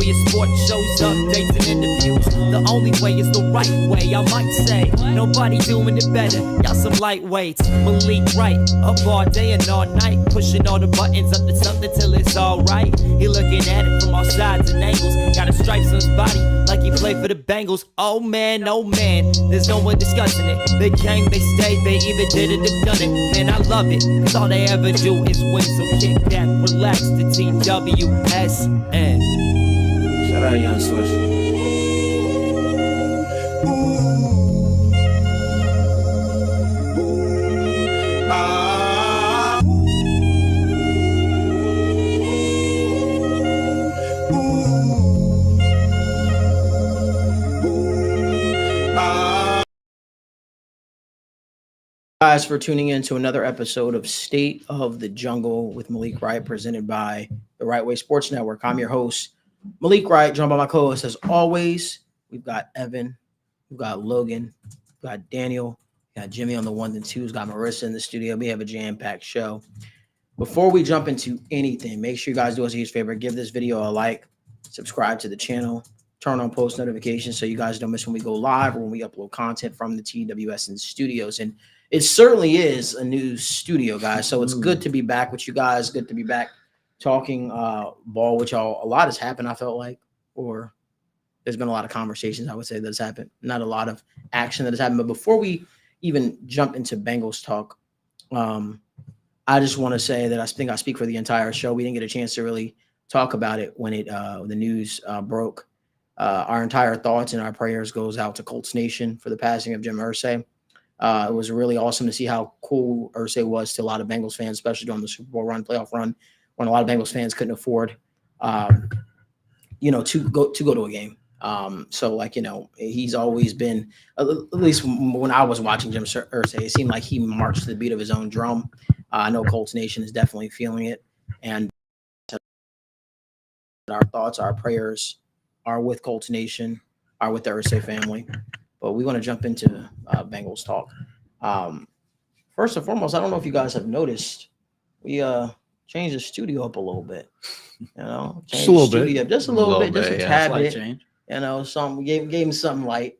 for your sports shows, updates, and interviews. The only way is the right way, I might say. Nobody doing it better, y'all some lightweights. Malik Wright, up all day and all night, pushing all the buttons up to something till it's alright. He looking at it from all sides and angles, got a stripes on his body like he played for the Bengals. Oh man, there's no one discussing it. They came, they stayed, they either did it or done it. Man, I love it, cause all they ever do is win. So kick back, relax, the TWSN. Shout out Young Swish. Guys, for tuning in to another episode of State of the Jungle with Malik Wright, presented by the Right Way Sports Network. I'm your host, Malik Wright, joined by my co-host as always. We've got Evan, we've got Logan, we've got Daniel, we've got Jimmy on the ones and twos, got Marissa in the studio. We have a jam-packed show. Before we jump into anything, make sure you guys do us a huge favor. Give this video a like, subscribe to the channel, turn on post notifications so you guys don't miss when we go live or when we upload content from the TWSN Studios. And it certainly is a new studio, guys. So it's good to be back with you guys. Good to be back talking ball with y'all. A lot has happened, I felt like, or there's been a lot of conversations, I would say, that has happened. Not a lot of action that has happened. But before we even jump into Bengals talk, I just want to say that I think I speak for the entire show. We didn't get a chance to really talk about it when the news broke. Our entire thoughts and our prayers goes out to Colts Nation for the passing of Jim Irsay. It was really awesome to see how cool Irsay was to a lot of Bengals fans, especially during the Super Bowl run, playoff run, when a lot of Bengals fans couldn't afford, to go to a game. So, he's always been, at least when I was watching Jim Irsay, it seemed like he marched to the beat of his own drum. I know Colts Nation is definitely feeling it, and our thoughts, our prayers are with Colts Nation, are with the Irsay family. But we want to jump into Bengals talk. First and foremost, I don't know if you guys have noticed, we changed the studio up a little bit. Just a little bit, just a tad bit. Change. Some gave him something light.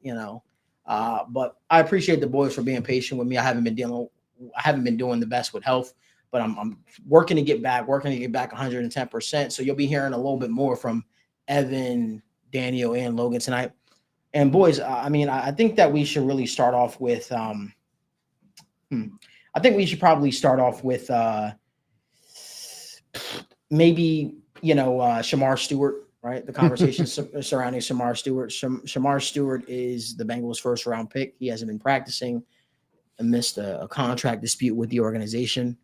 But I appreciate the boys for being patient with me. I haven't been doing the best with health, but I'm working to get back 110%. So you'll be hearing a little bit more from Evan, Daniel, and Logan tonight. And boys, I think that we should really start off with. I think we should probably start off with maybe Shamar Stewart, right? The conversation surrounding Shamar Stewart. Shamar Stewart is the Bengals' first round pick. He hasn't been practicing amidst a contract dispute with the organization,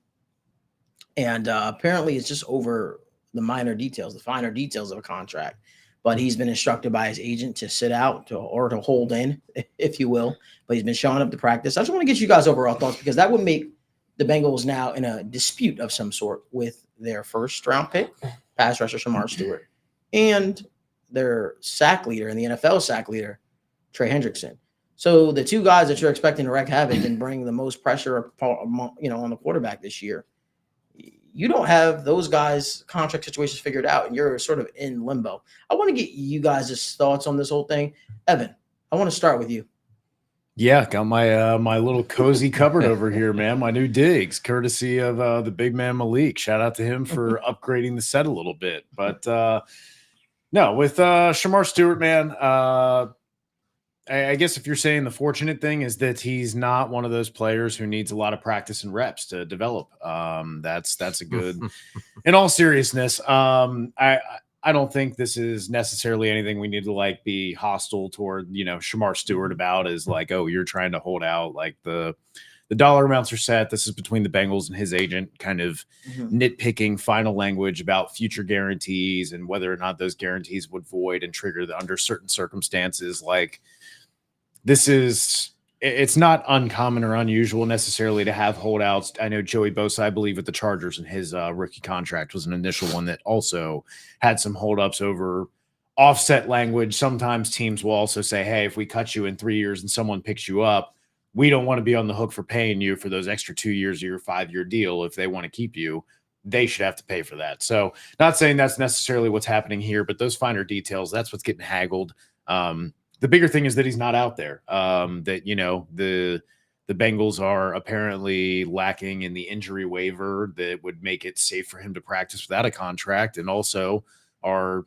and apparently it's just over the finer details of a contract. But he's been instructed by his agent to sit out or to hold in, if you will. But he's been showing up to practice. I just want to get you guys' overall thoughts, because that would make the Bengals now in a dispute of some sort with their first round pick, pass rusher Shamar Stewart, and their sack leader and the NFL sack leader, Trey Hendrickson. So the two guys that you're expecting to wreak havoc and bring the most pressure on the quarterback this year, you don't have those guys' contract situations figured out, and you're sort of in limbo. I want to get you guys' thoughts on this whole thing. Evan, I want to start with you. Yeah, got my my little cozy cupboard over here, man. My new digs, courtesy of the big man Malik. Shout out to him for upgrading the set a little bit. But no, with Shamar Stewart, man, I guess if you're saying the fortunate thing is that he's not one of those players who needs a lot of practice and reps to develop. That's a good. In all seriousness, I don't think this is necessarily anything we need to be hostile toward, Shamar Stewart about, is like, oh, you're trying to hold out, like the dollar amounts are set. This is between the Bengals and his agent, kind of nitpicking final language about future guarantees and whether or not those guarantees would void and trigger under certain circumstances. It's not uncommon or unusual necessarily to have holdouts. I know Joey Bosa, I believe, with the Chargers, and his rookie contract was an initial one that also had some holdups over offset language. Sometimes teams will also say, hey, if we cut you in 3 years and someone picks you up, we don't want to be on the hook for paying you for those extra 2 years of your 5-year deal if they want to keep you. they should have to pay for that. So not saying that's necessarily what's happening here, but those finer details, that's what's getting haggled. The bigger thing is that he's not out there. That, you know, the Bengals are apparently lacking in the injury waiver that would make it safe for him to practice without a contract, and also are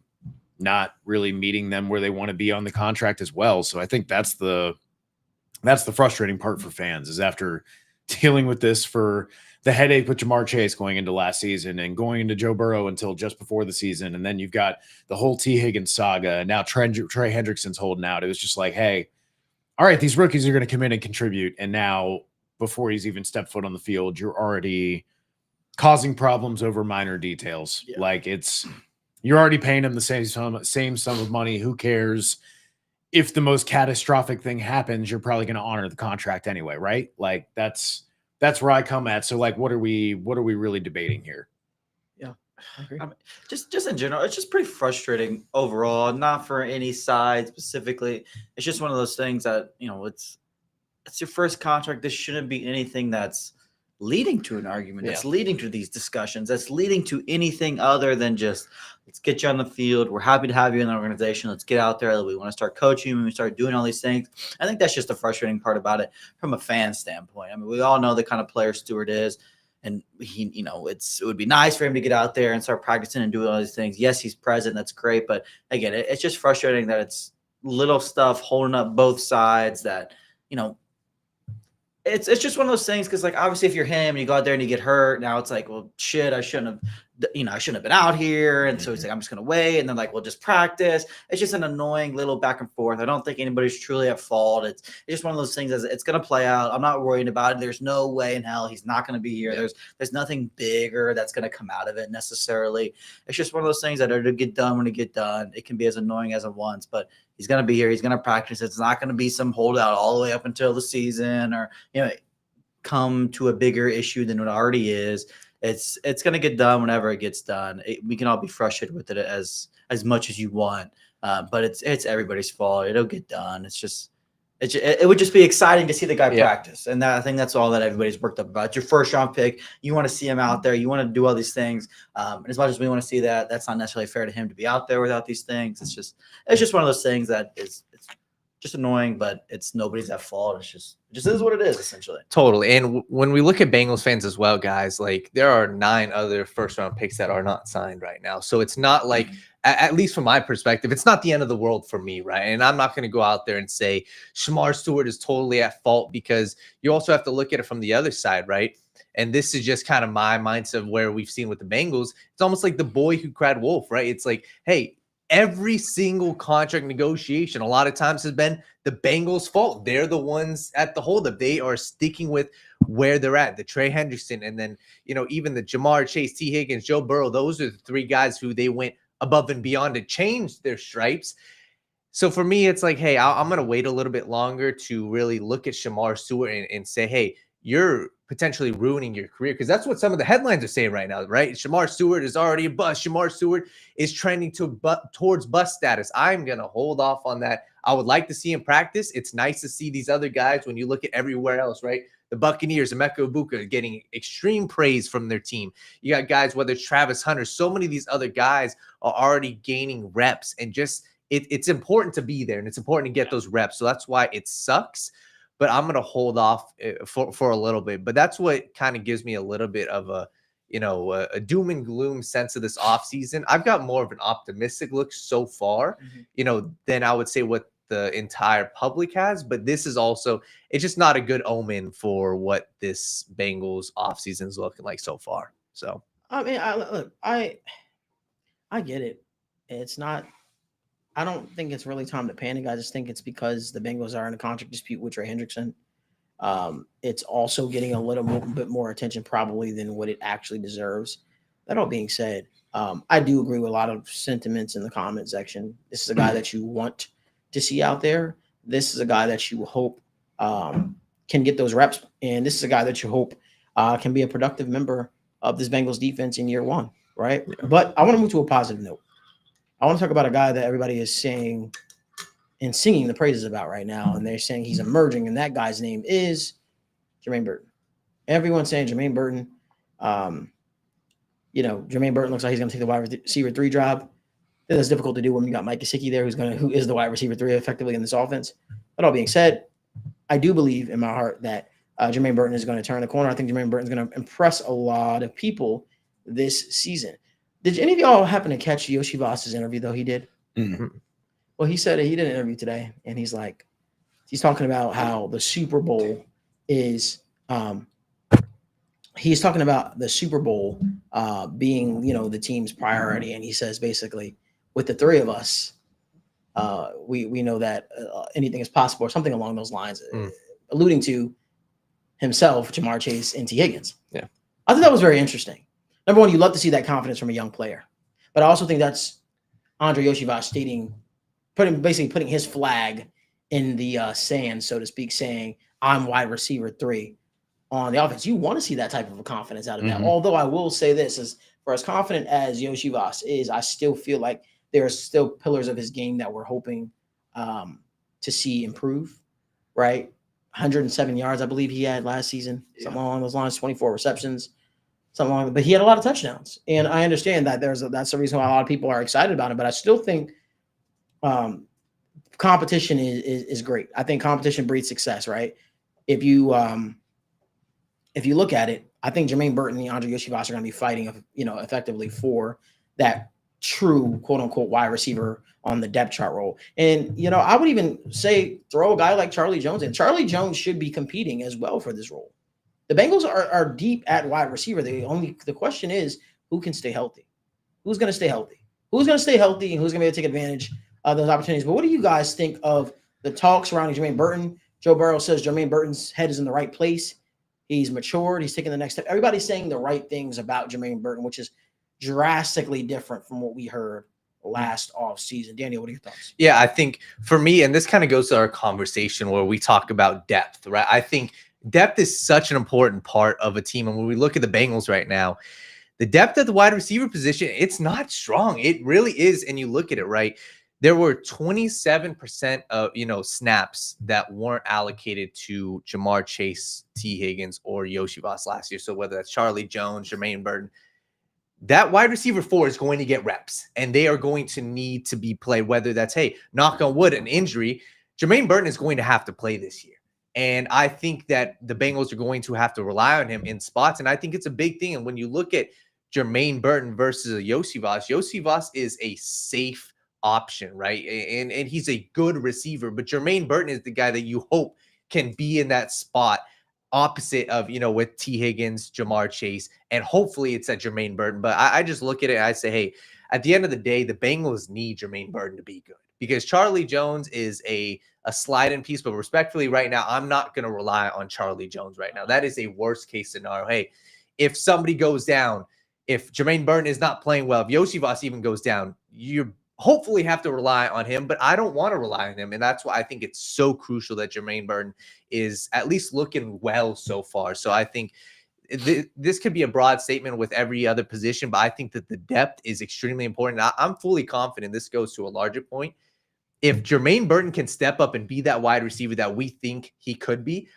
not really meeting them where they want to be on the contract as well. So I think that's the frustrating part for fans, is after dealing with this for the headache with Ja'Marr Chase going into last season and going into Joe Burrow until just before the season. And then you've got the whole T. Higgins saga. And now Trey Hendrickson's holding out. It was just like, hey, all right, these rookies are going to come in and contribute. And now, before he's even stepped foot on the field, you're already causing problems over minor details. Yeah. Like, you're already paying him the same sum of money. Who cares? If the most catastrophic thing happens, you're probably going to honor the contract anyway, right? Like, that's where I come at. So, like, what are we really debating here? Yeah, I agree. I mean, just in general, it's just pretty frustrating overall. Not for any side specifically. It's just one of those things that, you know, it's your first contract. This shouldn't be anything that's leading to an argument. That's leading to these discussions. That's leading to anything other than just, let's get you on the field. We're happy to have you in the organization. Let's get out there. We want to start coaching. We start doing all these things. I think that's just the frustrating part about it from a fan standpoint. I mean, we all know the kind of player Stewart is, and he, you know, it would be nice for him to get out there and start practicing and doing all these things. Yes, he's present. That's great. But again, it's just frustrating that it's little stuff holding up both sides that, you know, it's just one of those things, because, like, obviously if you're him and you go out there and you get hurt, now it's like, well, shit, I shouldn't have been out here. And so he's like, I'm just going to wait. And then, like, we'll just practice. It's just an annoying little back and forth. I don't think anybody's truly at fault. It's just one of those things that it's going to play out. I'm not worried about it. There's no way in hell he's not going to be here. Yeah. There's nothing bigger that's going to come out of it necessarily. It's just one of those things that are to get done when it get done. It can be as annoying as it wants, but he's going to be here. He's going to practice. It's not going to be some holdout all the way up until the season, or, you know, come to a bigger issue than it already is. It's going to get done whenever it gets done. We can all be frustrated with it as much as you want, but it's everybody's fault. It'll get done. It would just be exciting to see the guy practice, and I think that's all that everybody's worked up about. It's your first round pick. You want to see him out there. You want to do all these things. And as much as we want to see that, that's not necessarily fair to him to be out there without these things. It's just one of those things that it's just annoying, but it's nobody's at fault. It just is what it is, essentially. Totally. And when we look at Bengals fans as well, guys, like, there are 9 other first round picks that are not signed right now. So it's not like, at least from my perspective, it's not the end of the world for me, right? And I'm not going to go out there and say Shamar Stewart is totally at fault, because you also have to look at it from the other side, right? And this is just kind of my mindset of where we've seen with the Bengals. It's almost like the boy who cried wolf, right? It's like, hey, every single contract negotiation a lot of times has been the Bengals' fault. They're the ones at the holdup. They are sticking with where they're at. The Trey Hendrickson, and then, you know, even the Ja'Marr Chase, T. Higgins, Joe Burrow, those are the 3 guys who they went above and beyond to change their stripes. So for me, it's like, hey, I'm going to wait a little bit longer to really look at Shamar Stewart and say, hey, you're potentially ruining your career, because that's what some of the headlines are saying right now, right? Shamar Stewart is already a bust. Shamar Stewart is trending towards bust status. I'm going to hold off on that. I would like to see him practice. It's nice to see these other guys when you look at everywhere else, right? The Buccaneers, Emeka Egbuka, getting extreme praise from their team. You got guys, whether it's Travis Hunter, so many of these other guys are already gaining reps, and just it's important to be there, and it's important to get those reps. So that's why it sucks. But I'm going to hold off for a little bit. But that's what kind of gives me a little bit of a doom and gloom sense of this offseason. I've got more of an optimistic look so far, than I would say what the entire public has. But this is also, it's just not a good omen for what this Bengals offseason is looking like so far. So, I mean, I get it. It's not. I don't think it's really time to panic. I just think it's because the Bengals are in a contract dispute with Trey Hendrickson. It's also getting a little bit more attention probably than what it actually deserves. That all being said, I do agree with a lot of sentiments in the comment section. This is a guy that you want to see out there. This is a guy that you hope can get those reps. And this is a guy that you hope can be a productive member of this Bengals defense in year 1, right? Yeah. But I want to move to a positive note. I want to talk about a guy that everybody is saying and singing the praises about right now, and they're saying he's emerging, and that guy's name is Jermaine Burton. Everyone's saying Jermaine Burton Jermaine Burton looks like he's going to take the wide receiver 3 job. That's difficult to do when you got Mike Gesicki there, who is the wide receiver 3 effectively in this offense. But all being said, I do believe in my heart that Jermaine Burton is going to turn the corner. I think Jermaine Burton is going to impress a lot of people this season. Did any of y'all happen to catch Yoshi Voss's interview, though? He did. Mm-hmm. Well, he said he did an interview today, and he's talking about how the Super Bowl is he's talking about the Super Bowl being, the team's priority. And he says, basically, with the 3 of us, we know that anything is possible, or something along those lines, alluding to himself, Jamar Chase, and T. Higgins. Yeah. I thought that was very interesting. Number one, you love to see that confidence from a young player. But I also think that's Andre Yoshivas putting his flag in the sand, so to speak, saying, I'm wide receiver 3 on the offense. You want to see that type of a confidence out of that. Although I will say this, for as confident as Yoshivas is, I still feel like there are still pillars of his game that we're hoping to see improve, right? 107 yards, I believe he had last season, something along those lines, 24 receptions, something along. But he had a lot of touchdowns. And I understand that that's the reason why a lot of people are excited about it. But I still think competition is great. I think competition breeds success, right? If you look at it, I think Jermaine Burton and Andre Yoshivas are going to be fighting, effectively for that true quote unquote wide receiver on the depth chart role. And, I would even say throw a guy like Charlie Jones in. Charlie Jones should be competing as well for this role. The Bengals are deep at wide receiver. The question is, who can stay healthy? Who's going to stay healthy? Who's going to stay healthy and who's going to be able to take advantage of those opportunities? But what do you guys think of the talk surrounding Jermaine Burton? Joe Burrow says Jermaine Burton's head is in the right place. He's matured. He's taking the next step. Everybody's saying the right things about Jermaine Burton, which is drastically different from what we heard last offseason. Daniel, what are your thoughts? Yeah, I think for me, and this kind of goes to our conversation where we talk about depth, right? I think depth is such an important part of a team. And when we look at the Bengals right now, the depth at the wide receiver position, it's not strong. It really is. And you look at it, right? There were 27% of, snaps that weren't allocated to Jamar Chase, T. Higgins, or Yoshivas last year. So whether that's Charlie Jones, Jermaine Burton, that wide receiver 4 is going to get reps, and they are going to need to be played, whether that's, hey, knock on wood, an injury. Jermaine Burton is going to have to play this year. And I think that the Bengals are going to have to rely on him in spots. And I think it's a big thing. And when you look at Jermaine Burton versus Yoshivas is a safe option, right? And he's a good receiver, but Jermaine Burton is the guy that you hope can be in that spot opposite of, with T. Higgins, Jamar Chase, and hopefully it's at Jermaine Burton. But I just look at it and I say, hey, at the end of the day, the Bengals need Jermaine Burton to be good because Charlie Jones is a slide-in piece. But respectfully, right now, I'm not going to rely on Charlie Jones right now. That is a worst-case scenario. Hey, if somebody goes down, if Jermaine Burton is not playing well, if Yoshivas even goes down, you hopefully have to rely on him, but I don't want to rely on him. And that's why I think it's so crucial that Jermaine Burton is at least looking well so far. So I think this could be a broad statement with every other position, but I think that the depth is extremely important. I'm fully confident this goes to a larger point. If Jermaine Burton can step up and be that wide receiver that we think he could be,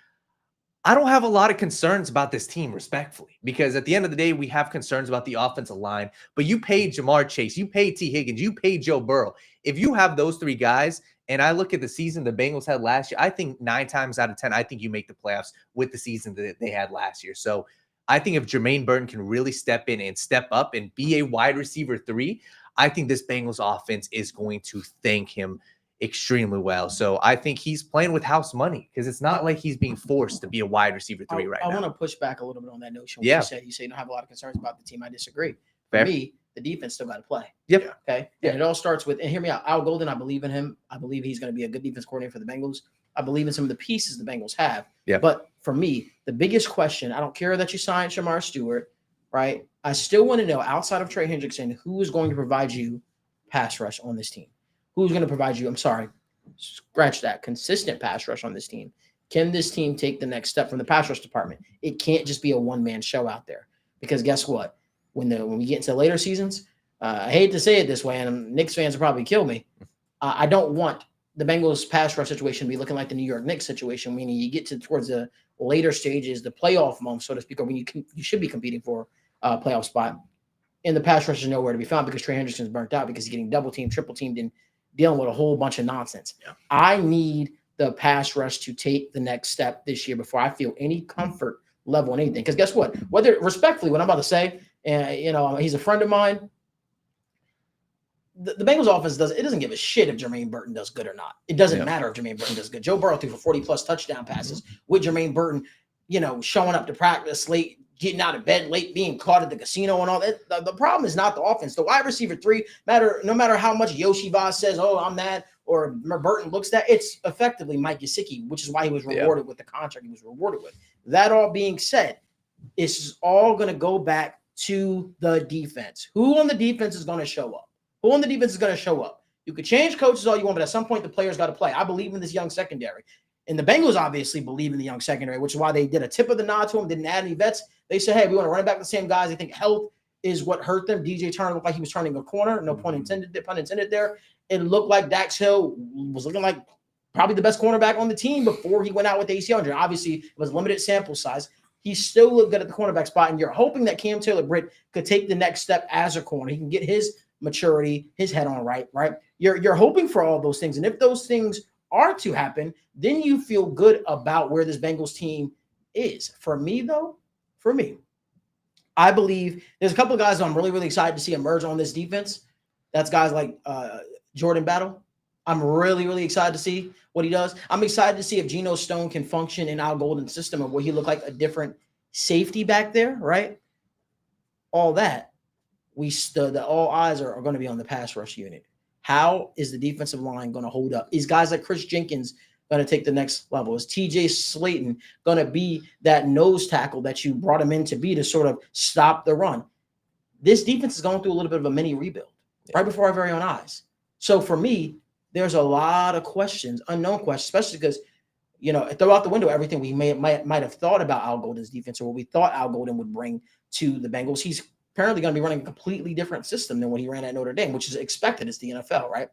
I don't have a lot of concerns about this team, respectfully, because at the end of the day, we have concerns about the offensive line. But you paid Jamar Chase, you paid T. Higgins, you paid Joe Burrow. If you have those 3 guys, and I look at the season the Bengals had last year, I think 9 times out of 10, I think you make the playoffs with the season that they had last year. So I think if Jermaine Burton can really step in and step up and be a wide receiver 3, I think this Bengals offense is going to thank him extremely well. So I think he's playing with house money because it's not like he's being forced to be a wide receiver 3 right now. I want to push back a little bit on that notion. Yeah. You say you don't have a lot of concerns about the team. I disagree. Fair. For me, the defense still got to play. Yep. Okay. Yeah. And it all starts with, and hear me out, Al Golden, I believe in him. I believe he's going to be a good defense coordinator for the Bengals. I believe in some of the pieces the Bengals have. Yeah. But for me, the biggest question, I don't care that you signed Shamar Stewart, right? I still want to know, outside of Trey Hendrickson, who is going to provide you pass rush on this team? Who's going to provide you, scratch that, consistent pass rush on this team? Can this team take the next step from the pass rush department? It can't just be a one-man show out there, because guess what? When we get into later seasons, I hate to say it this way, and Knicks fans will probably kill me. I don't want the Bengals pass rush situation to be looking like the New York Knicks situation, meaning you get towards the later stages, the playoff month, so to speak, or when you should be competing for a playoff spot. and the pass rush is nowhere to be found because Trey Hendrickson's burnt out because he's getting double teamed, triple teamed, and dealing with a whole bunch of nonsense. Yeah. I need the pass rush to take the next step this year before I feel any comfort level in anything. Because guess what? Whether respectfully, what I'm about to say, and he's a friend of mine. The Bengals offense doesn't give a shit if Jermaine Burton does good or not. It doesn't matter if Jermaine Burton does good. Joe Burrow threw for 40+ touchdown passes with Jermaine Burton, showing up to practice late, getting out of bed late, being caught at the casino and all that. The problem is not the offense. The wide receiver 3, no matter how much Yoshi Vaz says, oh, I'm that, or Burton looks that, it's effectively Mike Gesicki, which is why he was rewarded with the contract he was rewarded with. That all being said, this is all going to go back to the defense. Who on the defense is going to show up? Who on the defense is going to show up? You could change coaches all you want, but at some point the players got to play. I believe in this young secondary. And the Bengals obviously believe in the young secondary, which is why they did a tip of the nod to him, didn't add any vets. They said, hey, we want to run back the same guys. They think health is what hurt them. DJ Turner looked like he was turning a corner. No pun intended there. It looked like Dax Hill was looking like probably the best cornerback on the team before he went out with the ACL injury. Obviously, it was limited sample size. He still looked good at the cornerback spot, and you're hoping that Cam Taylor-Britt could take the next step as a corner. He can get his maturity, his head on right? You're hoping for all those things. And if those things are to happen, then you feel good about where this Bengals team is. For me, I believe there's a couple of guys I'm really, really excited to see emerge on this defense. That's guys like Jordan Battle. I'm really, really excited to see what he does. I'm excited to see if Geno Stone can function in Al Golden's system and will he look like a different safety back there, right? All that. All eyes are going to be on the pass rush unit. How is the defensive line going to hold up? Is guys like Chris Jenkins going to take the next level? Is TJ Slayton going to be that nose tackle that you brought him in to be to sort of stop the run? This defense is going through a little bit of a mini rebuild right before our very own eyes. So for me, there's a lot of questions, unknown questions, especially because, throw out the window everything we might have thought about Al Golden's defense or what we thought Al Golden would bring to the Bengals. He's apparently going to be running a completely different system than what he ran at Notre Dame, which is expected. It's the NFL, right?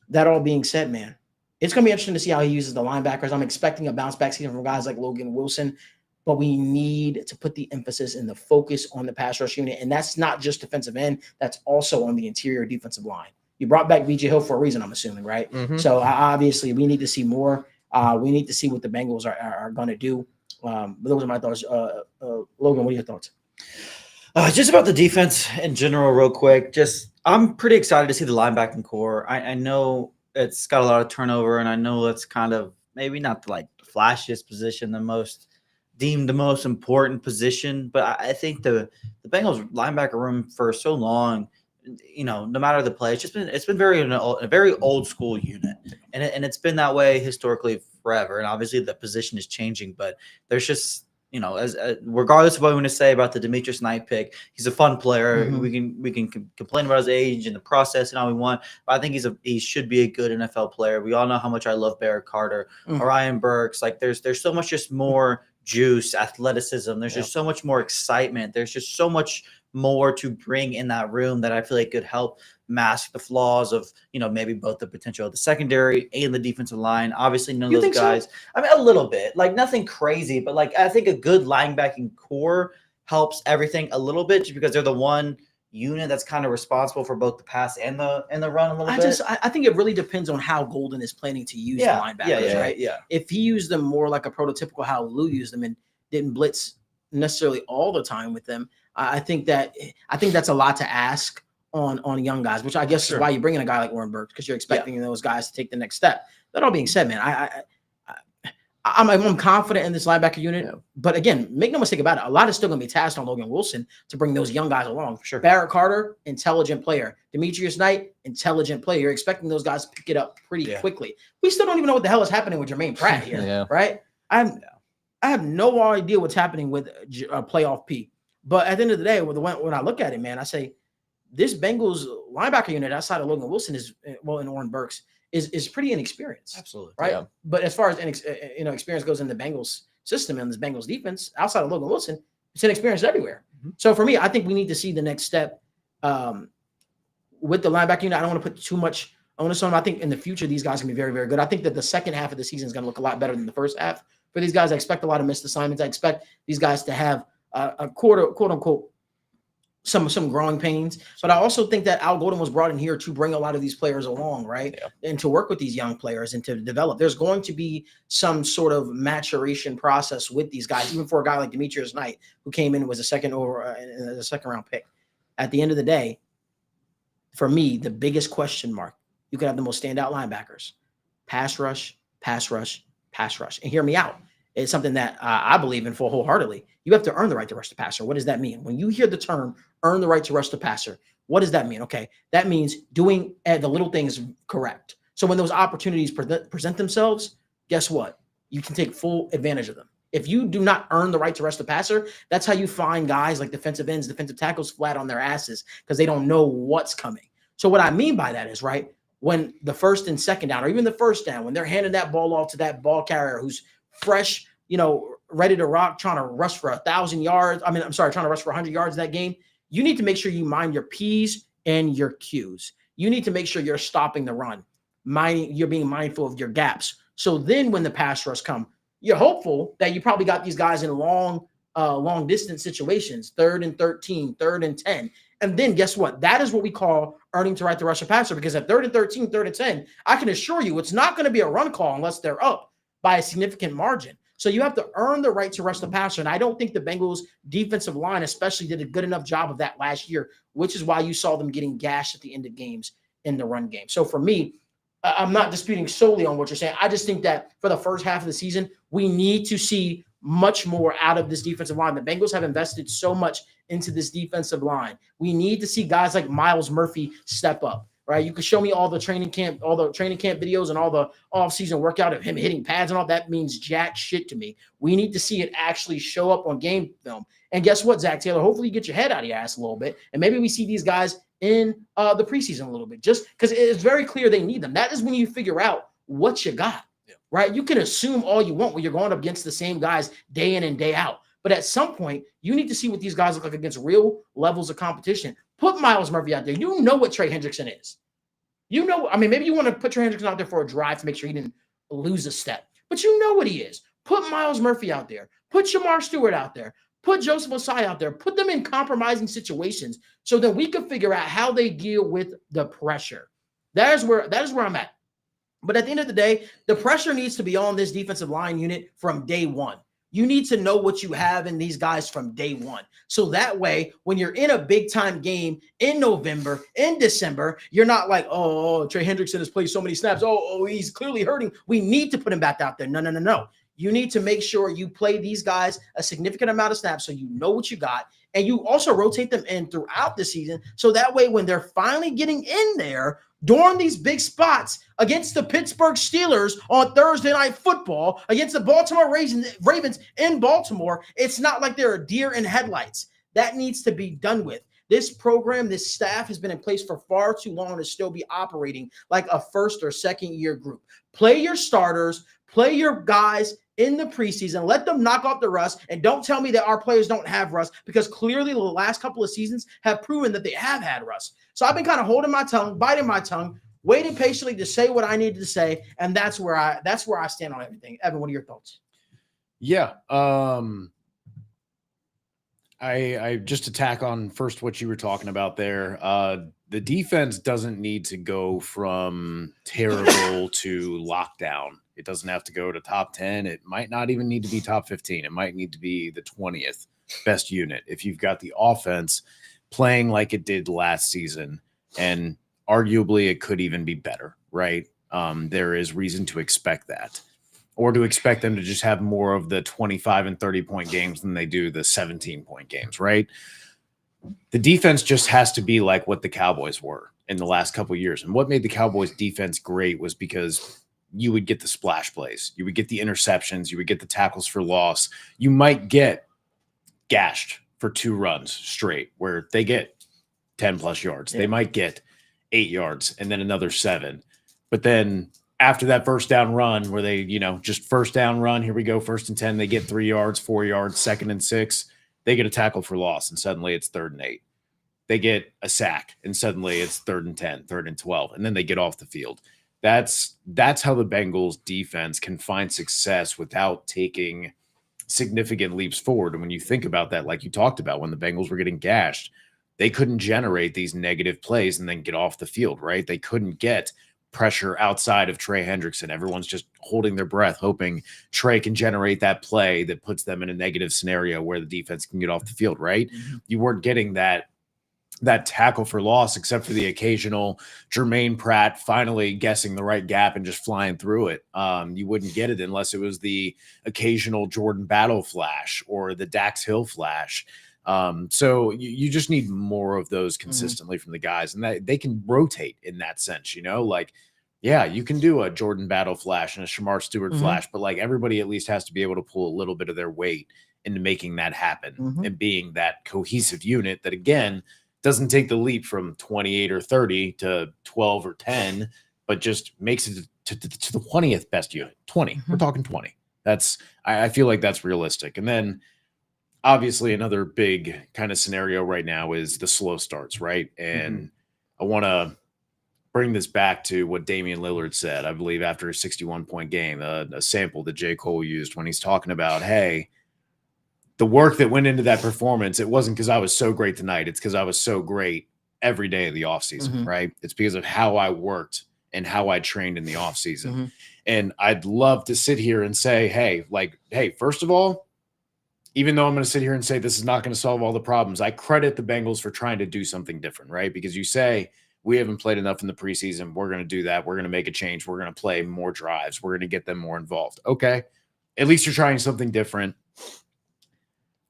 That all being said, man, it's going to be interesting to see how he uses the linebackers. I'm expecting a bounce back season from guys like Logan Wilson, but we need to put the emphasis and the focus on the pass rush unit. And that's not just defensive end. That's also on the interior defensive line. You brought back VJ Hill for a reason, I'm assuming, right? So obviously we need to see more. We need to see what the Bengals are going to do. But those are my thoughts. Logan, what are your thoughts? Just about the defense in general, real quick. I'm pretty excited to see the linebacking core. I know it's got a lot of turnover, and I know it's kind of maybe not the flashiest position, deemed the most important position. But I think the Bengals linebacker room for so long, no matter the play, it's been a very old school unit, and it's been that way historically forever. And obviously the position is changing, but there's just as regardless of what we want to say about the Demetrius Knight pick, he's a fun player. We can complain about his age and the process and all we want, but I think he should be a good NFL player. We all know how much I love Barrett Carter, Orion Burks. There's so much just more juice, athleticism. There's just so much more excitement. There's just so much more to bring in that room that I feel like could help mask the flaws of, maybe both the potential of the secondary and the defensive line. Obviously, none of those guys. So? I mean, a little bit, nothing crazy, but I think a good linebacking core helps everything a little bit just because they're the one unit that's kind of responsible for both the pass and the run a little bit. I think it really depends on how Golden is planning to use the linebackers, right? Yeah. If he used them more like a prototypical how Lou used them and didn't blitz necessarily all the time with them, I think that's a lot to ask on young guys, which I guess is why you bring in a guy like Warren Burks, because you're expecting those guys to take the next step. That all being said, man, I'm confident in this linebacker unit, but again, make no mistake about it. A lot is still going to be tasked on Logan Wilson to bring those young guys along. For sure. Barrett Carter, intelligent player. Demetrius Knight, intelligent player. You're expecting those guys to pick it up pretty quickly. We still don't even know what the hell is happening with Jermaine Pratt here, right? I have no idea what's happening with playoff P. But at the end of the day, when I look at it, man, I say this Bengals linebacker unit outside of Logan Wilson and Warren Burks is pretty inexperienced. Absolutely. Right. Yeah. But as far as experience goes in the Bengals system and this Bengals defense, outside of Logan Wilson, it's inexperienced everywhere. So for me, I think we need to see the next step with the linebacker unit. I don't want to put too much onus on them. I think in the future, these guys can be very, very good. I think that the second half of the season is going to look a lot better than the first half for these guys. I expect a lot of missed assignments. I expect these guys to have a quote unquote some growing pains. But I also think that Al Golden was brought in here to bring a lot of these players along, right? Yeah. And to work with these young players and to develop. There's going to be some sort of maturation process with these guys, even for a guy like Demetrius Knight, who came in and was a second round pick. At the end of the day, for me, the biggest question mark, you could have the most standout linebackers, pass rush, pass rush, pass rush. And hear me out. It's something that I believe in full wholeheartedly. You have to earn the right to rush the passer. What does that mean? When you hear the term earn the right to rush the passer, what does that mean? Okay, that means doing the little things correct. So when those opportunities present themselves, guess what? You can take full advantage of them. If you do not earn the right to rush the passer, that's how you find guys like defensive ends, defensive tackles flat on their asses because they don't know what's coming. So what I mean by that is, right, when the first and second down, or even the first down, when they're handing that ball off to that ball carrier who's fresh, ready to rock, trying to rush for 1,000 yards. trying to rush for 100 yards in that game. You need to make sure you mind your P's and your Q's. You need to make sure you're stopping the run. You're being mindful of your gaps. So then when the pass rush come, you're hopeful that you probably got these guys in long distance situations, 3rd and 13, 3rd and 10. And then guess what? That is what we call earning to right to rush a passer, because at 3rd and 13, 3rd and 10, I can assure you it's not going to be a run call unless they're up by a significant margin. So you have to earn the right to rush the passer. And I don't think the Bengals defensive line especially did a good enough job of that last year, which is why you saw them getting gashed at the end of games in the run game. So for me, I'm not disputing solely on what you're saying. I just think that for the first half of the season, we need to see much more out of this defensive line. The Bengals have invested so much into this defensive line. We need to see guys like Myles Murphy step up. Right, you can show me all the training camp videos and all the off-season workout of him hitting pads and all that means jack shit to me. We need to see it actually show up on game film. And guess what, Zach Taylor? Hopefully you get your head out of your ass a little bit, and maybe we see these guys in the preseason a little bit, just because it's very clear they need them. That is when you figure out what you got. Yeah. Right? You can assume all you want when you're going up against the same guys day in and day out. But at some point, you need to see what these guys look like against real levels of competition. Put Myles Murphy out there. You know what Trey Hendrickson is. Maybe you want to put Trey Hendrickson out there for a drive to make sure he didn't lose a step. But you know what he is. Put Myles Murphy out there. Put Shamar Stewart out there. Put Joseph Ossai out there. Put them in compromising situations so that we can figure out how they deal with the pressure. That is where I'm at. But at the end of the day, the pressure needs to be on this defensive line unit from day one. You need to know what you have in these guys from day one. So that way, when you're in a big-time game in November, in December, you're not like, oh, Trey Hendrickson has played so many snaps. Oh, he's clearly hurting. We need to put him back out there. No. You need to make sure you play these guys a significant amount of snaps so you know what you got. And you also rotate them in throughout the season. So that way, when they're finally getting in there, during these big spots against the Pittsburgh Steelers on Thursday Night Football, against the Baltimore Ravens in Baltimore, it's not like they're a deer in headlights. That needs to be done with. This program, this staff has been in place for far too long to still be operating like a first or second year group. Play your starters, play your guys in the preseason, let them knock off the rust, and don't tell me that our players don't have rust, because clearly the last couple of seasons have proven that they have had rust. So I've been kind of holding my tongue, biting my tongue, waiting patiently to say what I needed to say, and that's where I stand on everything. Evan, what are your thoughts? Yeah, I just to tack on first what you were talking about there. The defense doesn't need to go from terrible to lockdown. It doesn't have to go to top 10. It might not even need to be top 15. It might need to be the 20th best unit if you've got the offense playing like it did last season, and arguably it could even be better, right? There is reason to expect that, or to expect them to just have more of the 25 and 30-point games than they do the 17-point games, right? The defense just has to be like what the Cowboys were in the last couple of years. And what made the Cowboys defense great was because you would get the splash plays, you would get the interceptions, you would get the tackles for loss. You might get gashed for 2 runs straight where they get 10 plus yards. Yeah. They might get 8 yards and then another 7. But then after that first down run where they, just first down run, here we go, 1st and 10, they get 3 yards, 4 yards, 2nd and 6, they get a tackle for loss and suddenly it's 3rd and 8. They get a sack and suddenly it's 3rd and 10, 3rd and 12, and then they get off the field. That's how the Bengals defense can find success without taking significant leaps forward. And when you think about that, like you talked about, when the Bengals were getting gashed, they couldn't generate these negative plays and then get off the field, right? They couldn't get pressure outside of Trey Hendrickson. Everyone's just holding their breath, hoping Trey can generate that play that puts them in a negative scenario where the defense can get off the field, right? You weren't getting that tackle for loss, except for the occasional Jermaine Pratt finally guessing the right gap and just flying through it. You wouldn't get it unless it was the occasional Jordan Battle flash or the Dax Hill flash. So you just need more of those consistently from the guys, and that they can rotate in that sense, like, yeah, you can do a Jordan Battle flash and a Shamar Stewart flash, but like everybody at least has to be able to pull a little bit of their weight into making that happen and being that cohesive unit that, again, doesn't take the leap from 28 or 30 to 12 or 10, but just makes it to the 20th best unit. 20. We're talking 20. I feel like that's realistic. And then obviously another big kind of scenario right now is the slow starts, right? And I want to bring this back to what Damian Lillard said, I believe, after a 61-point game, a sample that J. Cole used when he's talking about, hey, the work that went into that performance, it wasn't because I was so great tonight. It's because I was so great every day of the offseason, right? It's because of how I worked and how I trained in the offseason. And I'd love to sit here and say, hey, first of all, even though I'm going to sit here and say this is not going to solve all the problems, I credit the Bengals for trying to do something different, right? Because you say, we haven't played enough in the preseason. We're going to do that. We're going to make a change. We're going to play more drives. We're going to get them more involved. Okay. At least you're trying something different.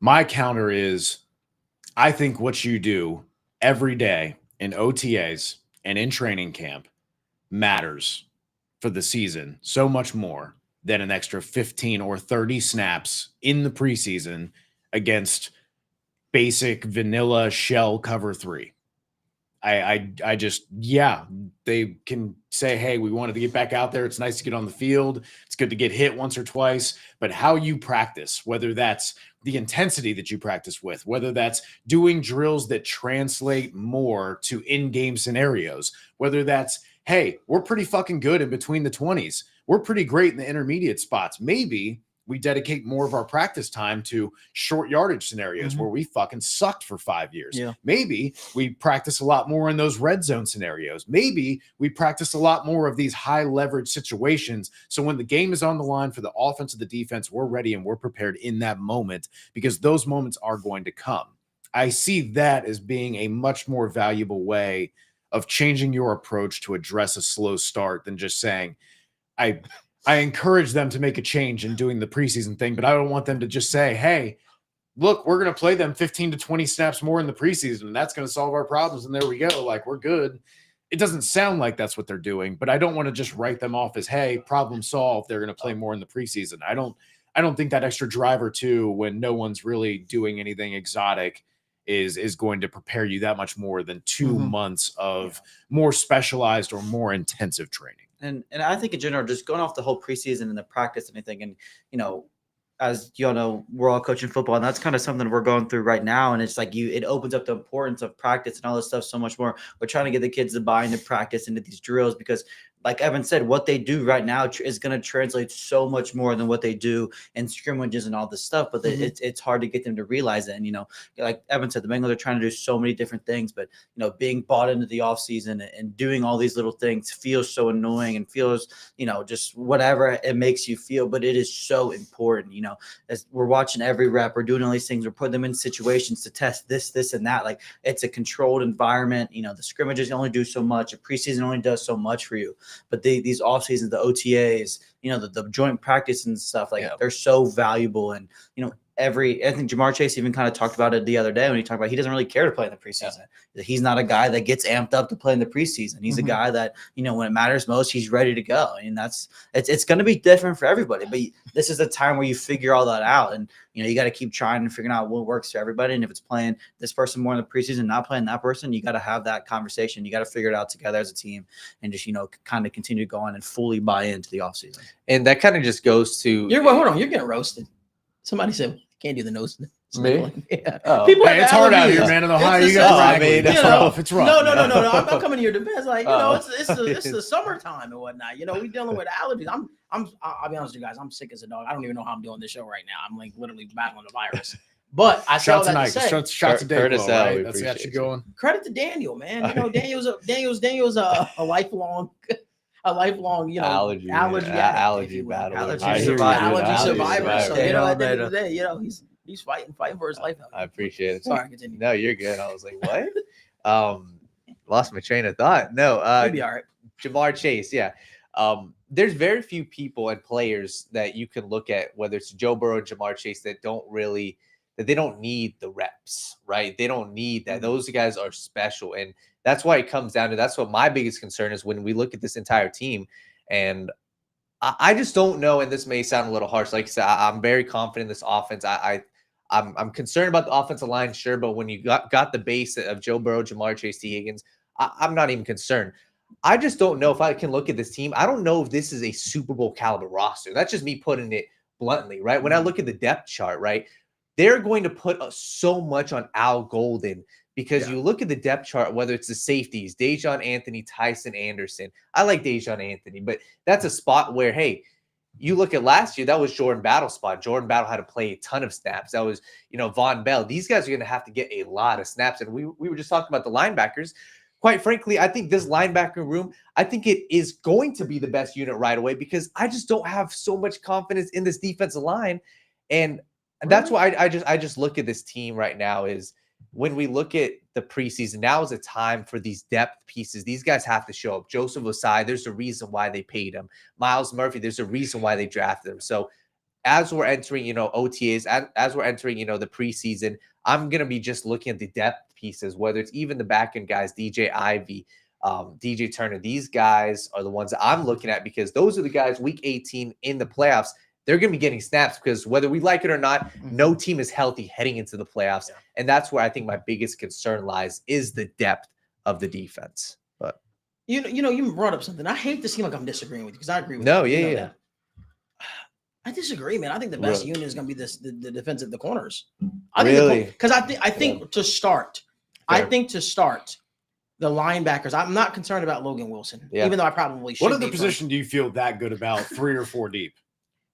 My counter is, I think what you do every day in OTAs and in training camp matters for the season so much more than an extra 15 or 30 snaps in the preseason against basic vanilla shell cover 3. I just, yeah, they can say, hey, we wanted to get back out there. It's nice to get on the field. It's good to get hit once or twice, but how you practice, whether that's the intensity that you practice with, whether that's doing drills that translate more to in-game scenarios, whether that's, hey, we're pretty fucking good in between the 20s. We're pretty great in the intermediate spots. Maybe we dedicate more of our practice time to short yardage scenarios where we fucking sucked for 5 years. Yeah. Maybe we practice a lot more in those red zone scenarios. Maybe we practice a lot more of these high leverage situations. So when the game is on the line for the offense or the defense, we're ready and we're prepared in that moment, because those moments are going to come. I see that as being a much more valuable way of changing your approach to address a slow start than just saying, I encourage them to make a change in doing the preseason thing, but I don't want them to just say, hey, look, we're going to play them 15 to 20 snaps more in the preseason, and that's going to solve our problems, and there we go. Like, we're good. It doesn't sound like that's what they're doing, but I don't want to just write them off as, hey, problem solved. They're going to play more in the preseason. I don't think that extra drive or two, when no one's really doing anything exotic, is going to prepare you that much more than 2 months of more specialized or more intensive training. And I think in general, just going off the whole preseason and the practice and everything, and as you all know, we're all coaching football, and that's kind of something we're going through right now. And it's like it opens up the importance of practice and all this stuff so much more. We're trying to get the kids to buy into practice, into these drills, because like Evan said, what they do right now is going to translate so much more than what they do in scrimmages and all this stuff. But it's hard to get them to realize it. And, like Evan said, the Bengals are trying to do so many different things, but, being bought into the offseason and doing all these little things feels so annoying and feels, just whatever it makes you feel. But it is so important, as we're watching every rep, we're doing all these things, we're putting them in situations to test this, and that. Like, it's a controlled environment. The scrimmages only do so much. A preseason only does so much for you. But these off seasons, the OTAs, the joint practice and stuff, they're so valuable. And, I think Jamar Chase even kind of talked about it the other day when he talked about he doesn't really care to play in the preseason. Yeah. He's not a guy that gets amped up to play in the preseason. He's a guy that, when it matters most, he's ready to go. And it's going to be different for everybody. But this is a time where you figure all that out. And, you got to keep trying and figuring out what works for everybody. And if it's playing this person more in the preseason, not playing that person, you got to have that conversation. You got to figure it out together as a team and just, kind of continue to go on and fully buy into the offseason. And that kind of just goes to hold on, you're getting roasted. Somebody said can't do the nose. Me? Yeah. Oh. People Hey, it's hard out here, allergies. man. In Ohio, It's you the got summer. ragweed. It's You know, rough. It's rough. No. I'm coming to your defense. Like, it's the summertime and whatnot. We're dealing with allergies. I'll be honest with you guys. I'm sick as a dog. I don't even know how I'm doing this show right now. I'm like literally battling the virus. But I say all Shout that to to Nike. say, Shout to Curtis Dayquil, L, right? we That's got you appreciate you. going. credit to Daniel, man. You know, Daniel's a lifelong, you know, allergy addict, if you will. battle. Allergy I hear you, dude. Allergy Allergy survivor. So survivor. you know, Yeah, at the end man. of the day, you know, he's fighting for his life. I appreciate it. Sorry, continue. No, you're good. I was like, what? Lost my train of thought. No, You'll be all right. Jamar Chase, yeah. There's very few people and players that you can look at, whether it's Joe Burrow or Jamar Chase, that they don't need the reps, right? They don't need that. Those guys are special. And that's why it comes down to, that's what my biggest concern is when we look at this entire team. And I just don't know, and this may sound a little harsh. Like I said, I'm very confident in this offense. I'm concerned about the offensive line, sure, but when you got the base of Joe Burrow, Jamar Chase, T. Higgins, I'm not even concerned. I just don't know if I can look at this team. I don't know if this is a Super Bowl caliber roster. That's just me putting it bluntly, right? When I look at the depth chart, right, they're going to put so much on Al Golden because you look at the depth chart, whether it's the safeties, Dejon Anthony, Tyson Anderson. I like Dejon Anthony, but that's a spot where, hey, you look at last year, that was Jordan Battle's spot. Jordan Battle had to play a ton of snaps. That was, Von Bell. These guys are going to have to get a lot of snaps. And we were just talking about the linebackers. Quite frankly, I think this linebacker room, I think it is going to be the best unit right away because I just don't have so much confidence in this defensive line. And that's why I just look at this team right now is when we look at the preseason, now is a time for these depth pieces. These guys have to show up. Joseph Osai, there's a reason why they paid him. Miles Murphy, there's a reason why they drafted him. So as we're entering, OTAs, as we're entering, the preseason, I'm going to be just looking at the depth pieces, whether it's even the back end guys, DJ Ivy, DJ Turner. These guys are the ones that I'm looking at because those are the guys week 18 in the playoffs. They're going to be getting snaps because whether we like it or not, no team is healthy heading into the playoffs. Yeah. And that's where I think my biggest concern lies is the depth of the defense. But you brought up something. I hate to seem like I'm disagreeing with you because I agree with you. Yeah. That. I disagree, man. I think the best unit is going to be the defensive, the corners. Because I think to start, the linebackers. I'm not concerned about Logan Wilson, even though I probably should. What other position do you feel that good about 3 or 4 deep?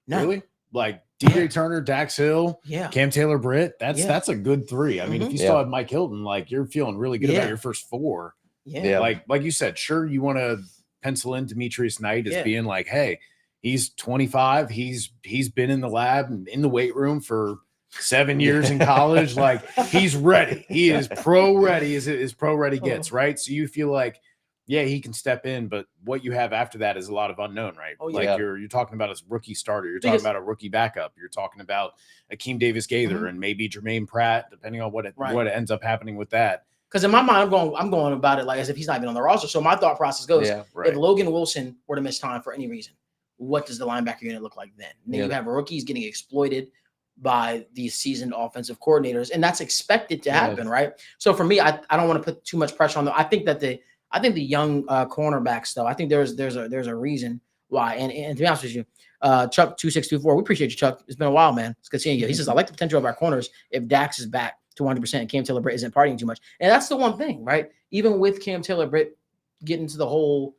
No. Really? Like DJ Turner, Dax Hill, Cam Taylor-Britt. That's a good 3. I mean, if you still have Mike Hilton, like you're feeling really good about your first 4. Yeah. Like you said, sure, you want to pencil in Demetrius Knight as being like, hey, he's 25. He's been in the lab and in the weight room for 7 years in college. Like he's ready. He is pro ready as pro ready gets, right? So you feel like, he can step in, but what you have after that is a lot of unknown, right? You're talking about a rookie starter. You're talking about a rookie backup. You're talking about Akeem Davis-Gaither and maybe Jermaine Pratt, depending on what ends up happening with that. Because in my mind, I'm going about it like as if he's not even on the roster. So my thought process goes, if Logan Wilson were to miss time for any reason, what does the linebacker unit look like then? And then you have rookies getting exploited by these seasoned offensive coordinators, and that's expected to happen, right? So for me, I don't want to put too much pressure on them. I think the young cornerbacks, though, I think there's a reason why. And to be honest with you, Chuck 2624, we appreciate you, Chuck. It's been a while, man. It's good seeing you. He says, I like the potential of our corners if Dax is back to 100% and Cam Taylor-Britt isn't partying too much. And that's the one thing, right? Even with Cam Taylor-Britt getting to the whole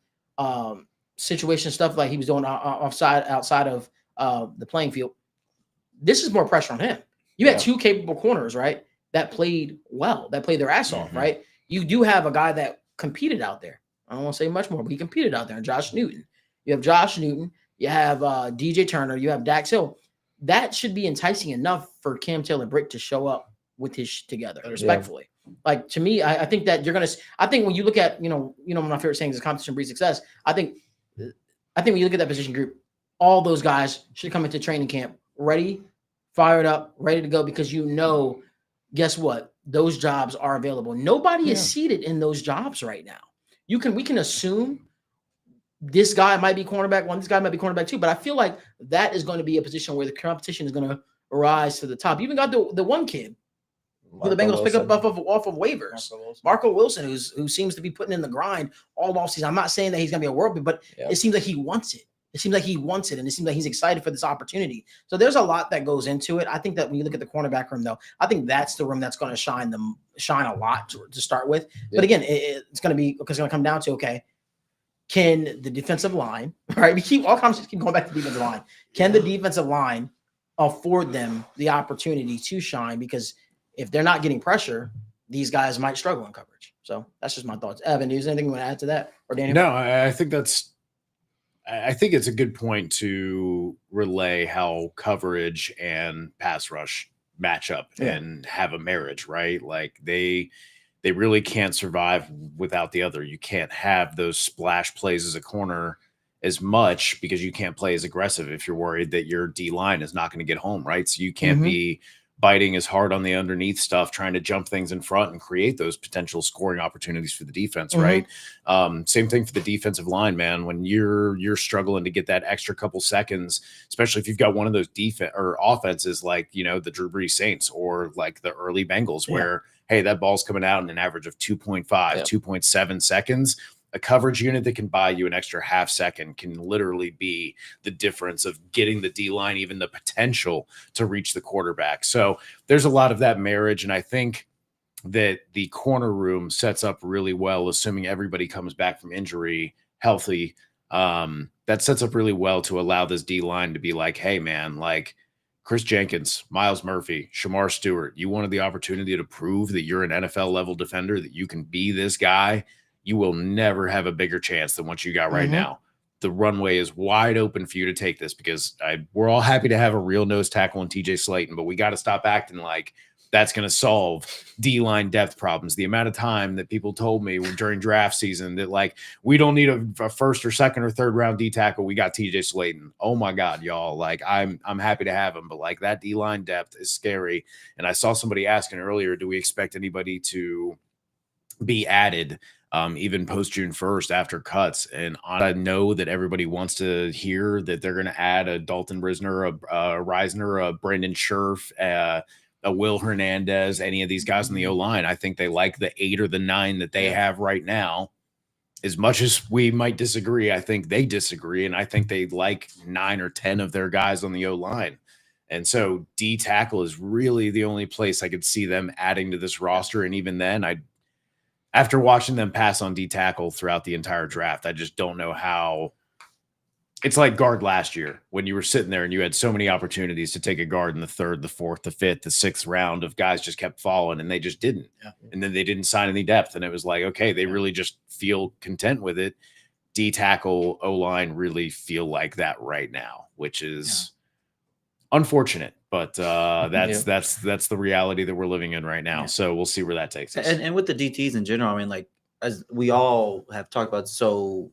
situation stuff like he was doing outside of the playing field, this is more pressure on him. You had 2 capable corners, right? That played well, that played their ass off, right? You do have a guy that competed out there. I don't want to say much more, but he competed out there. And Josh Newton. You have Josh Newton. You have DJ Turner. You have Dax Hill. That should be enticing enough for Cam Taylor-Britt to show up with his shit together, respectfully. Like, to me, I think that I think when you look at, my favorite saying is competition breeds success. I think when you look at that position group, all those guys should come into training camp ready, fired up, ready to go because guess what? Those jobs are available. Nobody is seated in those jobs right now. We can assume this guy might be cornerback 1, this guy might be cornerback 2, but I feel like that is going to be a position where the competition is going to rise to the top. You even got the one kid who the Bengals pick up off of waivers, Marco Wilson, who seems to be putting in the grind all offseason. I'm not saying that he's going to be a world beat, but it seems like he wants it. It seems like he wants it, and it seems like he's excited for this opportunity. So there's a lot that goes into it. I think that when you look at the cornerback room, though, I think that's the room that's going to shine a lot to start with. But again, it's going to come down to, okay, can the defensive line, right? All conversations keep going back to the defensive line. Can the defensive line afford them the opportunity to shine, because if they're not getting pressure, these guys might struggle in coverage. So that's just my thoughts. Evan, is there anything you want to add to that? Or Daniel? No, I think it's a good point to relay how coverage and pass rush match up and have a marriage, right? Like they really can't survive without the other. You can't have those splash plays as a corner as much because you can't play as aggressive if you're worried that your D line is not going to get home, right? So you can't be biting as hard on the underneath stuff, trying to jump things in front and create those potential scoring opportunities for the defense, right? Same thing for the defensive line, man. When you're struggling to get that extra couple seconds, especially if you've got one of those defense or offenses like, you know, the Drew Brees Saints or like the early Bengals where, hey, that ball's coming out in an average of 2.5, 2.7 seconds. A coverage unit that can buy you an extra half second can literally be the difference of getting the D-line even the potential to reach the quarterback. So there's a lot of that marriage, and I think that the corner room sets up really well, assuming everybody comes back from injury healthy. That sets up really well to allow this D-line to be like, hey, man, like Chris Jenkins, Miles Murphy, Shamar Stewart, you wanted the opportunity to prove that you're an NFL-level defender, that you can be this guy. You will never have a bigger chance than what you got right now. The runway is wide open for you to take this because we're all happy to have a real nose tackle in TJ Slayton, but we got to stop acting like that's going to solve D-line depth problems. The amount of time that people told me during draft season that like, we don't need a first or second or third round D tackle. We got TJ Slayton. Oh my God, y'all. Like I'm happy to have him, but like that D-line depth is scary. And I saw somebody asking earlier, do we expect anybody to be added even post June 1st after cuts? And I know that everybody wants to hear that they're going to add a Dalton Risner, a Reisner, a Brandon Scherf, a Will Hernandez, any of these guys in the O-line. I think they like the 8 or the 9 that they have right now. As much as we might disagree, I think they disagree. And I think they like 9 or 10 of their guys on the O-line. And so D tackle is really the only place I could see them adding to this roster. And even then, after watching them pass on D tackle throughout the entire draft, I just don't know how. It's like guard last year when you were sitting there and you had so many opportunities to take a guard in the 3rd, the 4th, the 5th, the 6th round of guys just kept falling and they just didn't. And then they didn't sign any depth. And it was like, okay, they really just feel content with it. D tackle, O-line really feel like that right now, which is unfortunate. But that's the reality that we're living in right now. So we'll see where that takes us. And with the DTs in general, I mean, like as we all have talked about so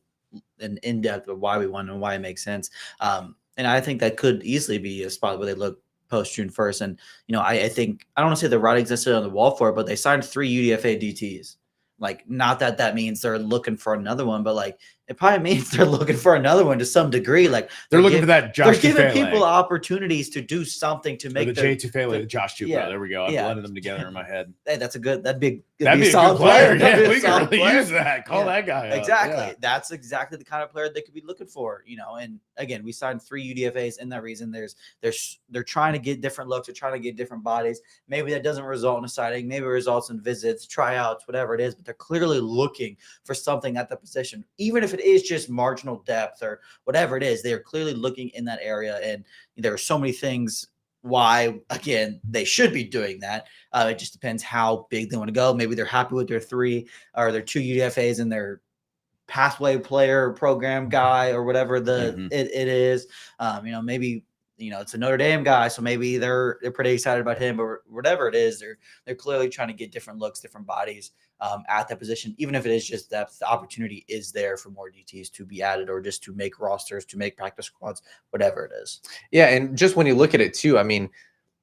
in depth of why we want and why it makes sense. And I think that could easily be a spot where they look post June 1st. And I think I don't want to say the writing's necessarily on the wall for it, but they signed 3 UDFA DTs. Like, not that means they're looking for another one, but like it probably means they're looking for another one to some degree. Like they're looking for that Josh. They're giving people opportunities to do something to make the J Tufele, the Josh Tufele. Yeah, there we go. I'm blending them together in my head. Hey, that'd be a solid good player. player. Yeah, we can really use that. Call that guy up. Exactly. Yeah. That's exactly the kind of player they could be looking for. And again, we signed 3 UDFAs in that reason. They're trying to get different looks. They're trying to get different bodies. Maybe that doesn't result in a signing. Maybe it results in visits, tryouts, whatever it is. But they're clearly looking for something at the position, even if it is just marginal depth or whatever it is. They are clearly looking in that area, and there are so many things why, again, they should be doing that. It just depends how big they want to go. Maybe they're happy with their 3 or their 2 UDFAs and their pathway player program guy or whatever it is. Maybe it's a Notre Dame guy, so maybe they're pretty excited about him, or whatever it is. They're clearly trying to get different looks, different bodies at that position. Even if it is just depth, the opportunity is there for more DTs to be added, or just to make rosters, to make practice squads, whatever it is. Yeah, and just when you look at it too, I mean,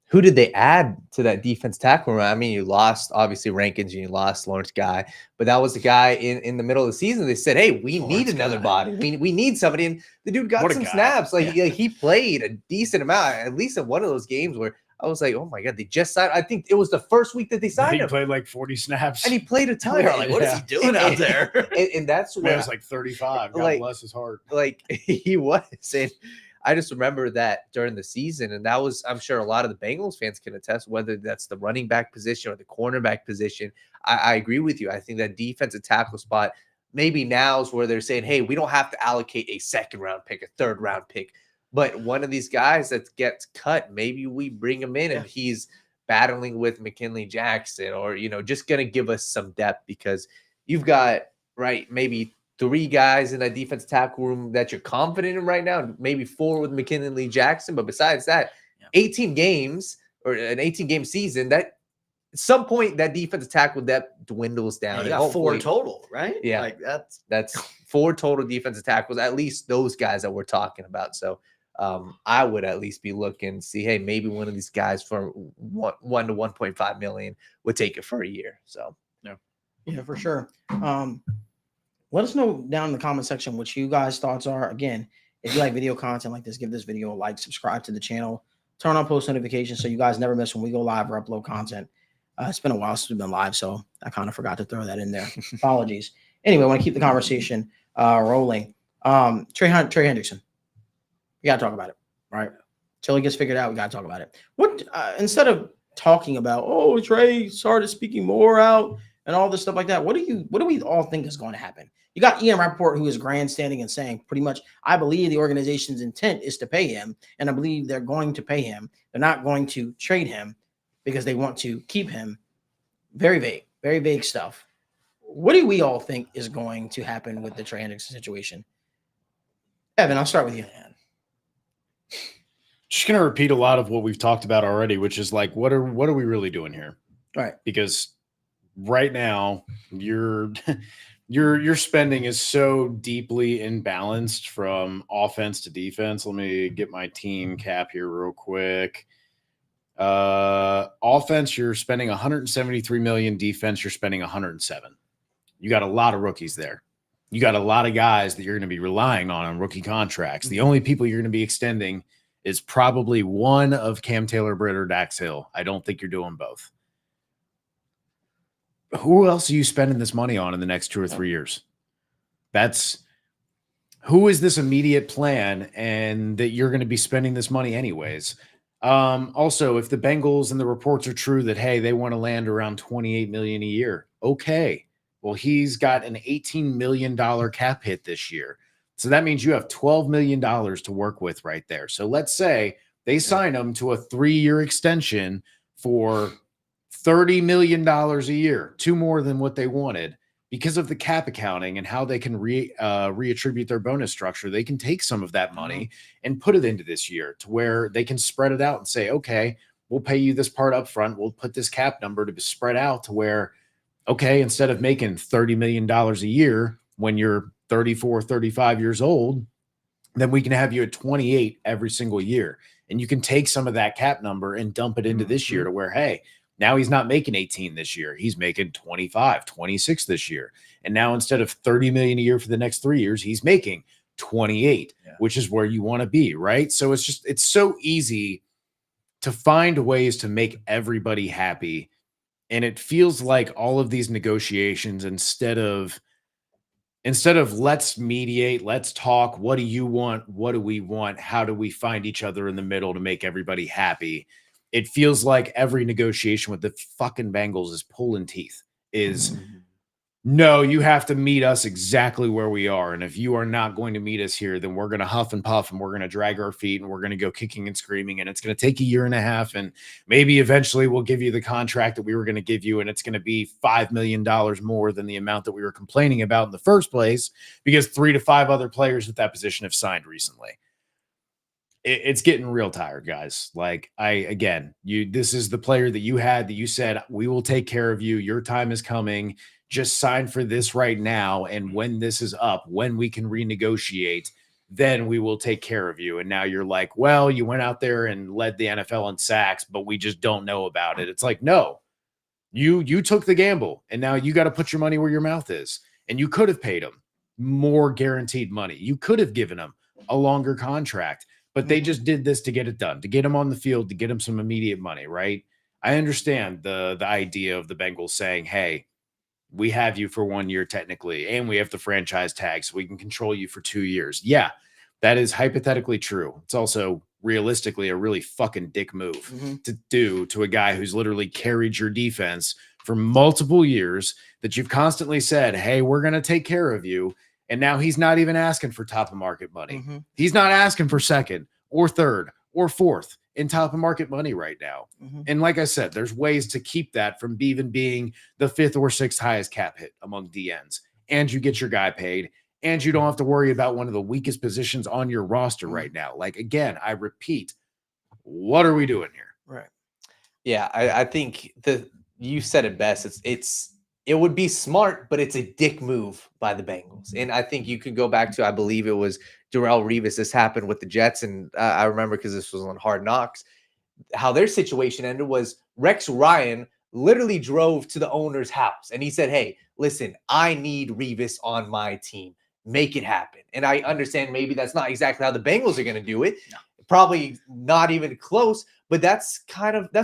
who did they add to that defense tackle room? I mean, you lost obviously Rankins and you lost Lawrence Guy, but that was the guy in the middle of the season. They said, "Hey, we need another body. We need somebody." And the dude got some snaps. Like he played a decent amount, at least in one of those games where I was like, "Oh my God, they just signed." I think it was the first week that they signed him. He played like 40 snaps, and he played a ton. Like, what is he doing out there? And that's what it was like 35. God bless his heart. Like he was. And I just remember that during the season, and that was, I'm sure a lot of the Bengals fans can attest, whether that's the running back position or the cornerback position. I agree with you. I think that defensive tackle spot maybe now is where they're saying, hey, we don't have to allocate a 2nd round pick, a 3rd round pick. But one of these guys that gets cut, maybe we bring him in and he's battling with McKinley Jackson, or, you know, just going to give us some depth, because you've got, right, maybe 3 guys in that defense tackle room that you're confident in right now, maybe 4 with McKinley Jackson. But besides that, 18 games or an 18-game season, that at some point that defensive tackle depth dwindles down. You got 4 total, right? Yeah, like that's 4 total defensive tackles, at least those guys that we're talking about. So I would at least be looking to see, hey, maybe one of these guys for 1 to 1.5 million would take it for a year. So yeah, for sure. Let us know down in the comment section what you guys' thoughts are. Again, if you like video content like this, give this video a like, subscribe to the channel, turn on post notifications so you guys never miss when we go live or upload content. It's been a while since we've been live, so I kind of forgot to throw that in there. Apologies. Anyway, I want to keep the conversation rolling. Trey Hendrickson. We got to talk about it, right? Till he gets figured out, we got to talk about it. What instead of talking about, oh, Trey started speaking more out and all this stuff like that, what do we all think is going to happen? You got Ian Rappaport, who is grandstanding and saying pretty much, I believe the organization's intent is to pay him, and I believe they're going to pay him. They're not going to trade him because they want to keep him. Very vague stuff. What do we all think is going to happen with the Trey Hendrickson situation? Evan, I'll start with you. Just going to repeat a lot of what we've talked about already, which is like, what are we really doing here? Right. Because right now your spending is so deeply imbalanced from offense to defense. Let me get my team cap here real quick. Offense, you're spending 173 million. Defense, you're spending 107. You got a lot of rookies there. You got a lot of guys that you're going to be relying on rookie contracts. The only people you're going to be extending is probably one of Cam Taylor-Britt or Dax Hill. I don't think you're doing both. Who else are you spending this money on in the next 2 or 3 years? Who is this immediate plan, and that you're going to be spending this money anyways? Also, if the Bengals and the reports are true that, hey, they want to land around 28 million a year. Okay. Well, he's got an $18 million cap hit this year. So that means you have $12 million to work with right there. So let's say they sign him to a 3-year extension for $30 million a year, 2 more than what they wanted. Because of the cap accounting and how they can reattribute their bonus structure, they can take some of that money and put it into this year to where they can spread it out and say, okay, we'll pay you this part up front. We'll put this cap number to be spread out to where, okay, instead of making $30 million a year when you're 34, 35 years old, then we can have you at 28 every single year. And you can take some of that cap number and dump it into this year to where, hey, now he's not making 18 this year. He's making 25, 26 this year. And now instead of 30 million a year for the next 3 years, he's making 28, which is where you want to be, right? So it's so easy to find ways to make everybody happy. And it feels like all of these negotiations, instead of let's mediate, let's talk, what do you want? What do we want? How do we find each other in the middle to make everybody happy? It feels like every negotiation with the fucking Bengals is pulling teeth. No, you have to meet us exactly where we are. And if you are not going to meet us here, then we're going to huff and puff and we're going to drag our feet and we're going to go kicking and screaming. And it's going to take a year and a half. And maybe eventually we'll give you the contract that we were going to give you. And it's going to be $5 million more than the amount that we were complaining about in the first place, because 3 to 5 other players at that position have signed recently. It's getting real tired, guys. Like, this is the player that you had that you said, we will take care of you. Your time is coming. Just sign for this right now. And when this is up, when we can renegotiate, then we will take care of you. And now you're like, well, you went out there and led the NFL in sacks, but we just don't know about it. It's like, no, you took the gamble and now you got to put your money where your mouth is. And you could have paid him more guaranteed money. You could have given him a longer contract. But they just did this to get it done, to get him on the field, to get him some immediate money, right? I understand the idea of the Bengals saying, hey, we have you for 1 year technically, and we have the franchise tag so we can control you for 2 years. Yeah, that is hypothetically true. It's also realistically a really fucking dick move to do to a guy who's literally carried your defense for multiple years, that you've constantly said, hey, we're going to take care of you. And now he's not even asking for top of market money. He's not asking for second or third or fourth in top of market money right now. Mhm. And like I said, there's ways to keep that from even being the fifth or sixth highest cap hit among DNs. And you get your guy paid, and you don't have to worry about one of the weakest positions on your roster right now. Like, again, I repeat, what are we doing here? Right. Yeah, I think you said it best. It would be smart, but it's a dick move by the Bengals. And I think you could go back to, I believe it was Darrelle Revis. This happened with the Jets, and I remember because this was on Hard Knocks. How their situation ended was Rex Ryan literally drove to the owner's house and he said, "Hey, listen, I need Revis on my team. Make it happen." And I understand maybe that's not exactly how the Bengals are going to do it. No. Probably not even close, but that's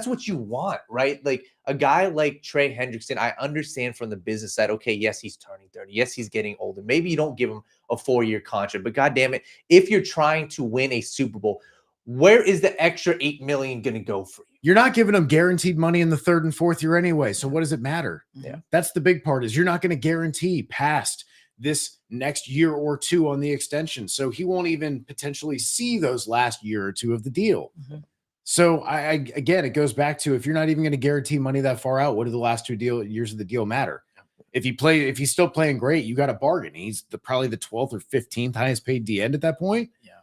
what you want, right? Like a guy like Trey Hendrickson, I understand from the business side, okay, yes, he's turning 30. Yes, he's getting older. Maybe you don't give him a 4-year contract, but God damn it, if you're trying to win a Super Bowl, where is the extra $8 million going to go for you? You're not giving them guaranteed money in the third and fourth year anyway. So what does it matter? Yeah. That's the big part, is you're not going to guarantee past this next year or two on the extension. So he won't even potentially see those last year or two of the deal. Mhm. So again, it goes back to, if you're not even going to guarantee money that far out, what do the last 2 years of the deal matter? If he's still playing great, you got a bargain. He's probably the 12th or 15th highest paid D end at that point. Yeah.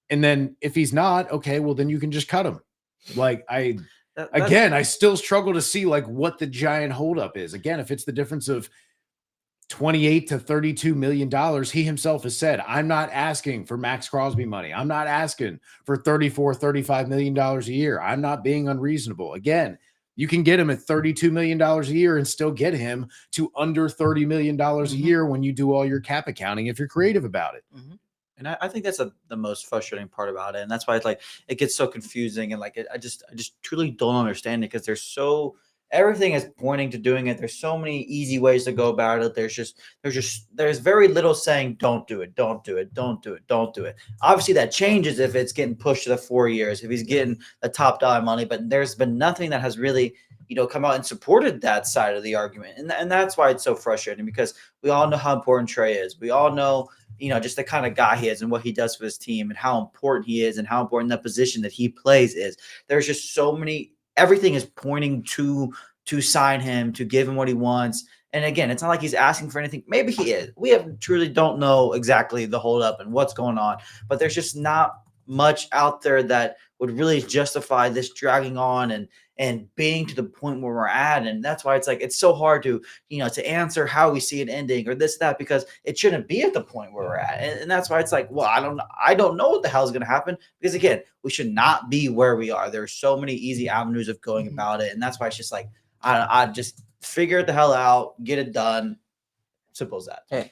And then if he's not, okay, well then you can just cut him. Like I still struggle to see like what the giant holdup is. Again, if it's the difference of $28 to $32 million, he himself has said, I'm not asking for Max Crosby money. I'm not asking for $34-35 million a year. I'm not being unreasonable. Again, you can get him at $32 million a year and still get him to under $30 million a year when you do all your cap accounting, if you're creative about it. Mhm. And I think that's the most frustrating part about it. And that's why it's like, it gets so confusing. And like, I just truly don't understand it, because everything is pointing to doing it. There's so many easy ways to go about it. There's very little saying, don't do it, don't do it, don't do it, don't do it. Obviously that changes if it's getting pushed to the 4 years, if he's getting the top dollar money, but there's been nothing that has really, come out and supported that side of the argument. And that's why it's so frustrating, because we all know how important Trey is. We all know, just the kind of guy he is and what he does for his team and how important he is and how important that position that he plays is. There's just so many, everything is pointing to sign him, to give him what he wants. And again, it's not like he's asking for anything. Maybe he is. We truly don't know exactly the holdup and what's going on, but there's just not much out there that would really justify this dragging on and being to the point where we're at. And that's why it's like, it's so hard to, to answer how we see it ending or this, that, because it shouldn't be at the point where we're at. And that's why it's like, well, I don't know what the hell is going to happen, because again, we should not be where we are. There's so many easy avenues of going about it. And that's why it's just like, I just figure it the hell out, get it done. Simple as that.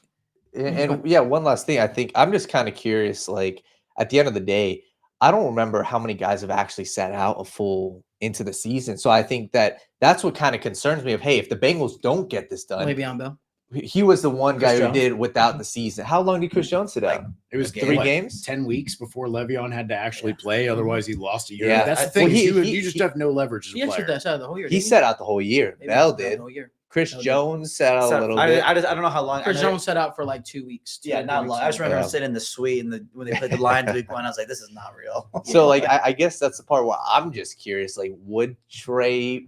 And yeah, one last thing. I think I'm just kind of curious, like at the end of the day, I don't remember how many guys have actually sat out a full into the season. So I think that's what kind of concerns me of, hey, if the Bengals don't get this done, Le'Veon Bell. He was the one guy Chris who Jones. did without the season. How long did Chris Jones sit out? It was 3 games? 10 weeks before Le'Veon had to actually play. Otherwise, he lost a year. Yeah. That's the thing. Well, you just have no leverage as He a actually player. sat out the whole year. He didn't sat out the whole year. Maybe Bell he sat out did. the whole year. Chris Bell did. Jones sat out a little bit. I don't know how long. Chris Jones sat out for like 2 weeks. Yeah, not long. I just remember Yeah. sitting in the suite when they played the Lions week 1. I was like, this is not real. So, like, I guess that's the part where I'm just curious. Like, would Trey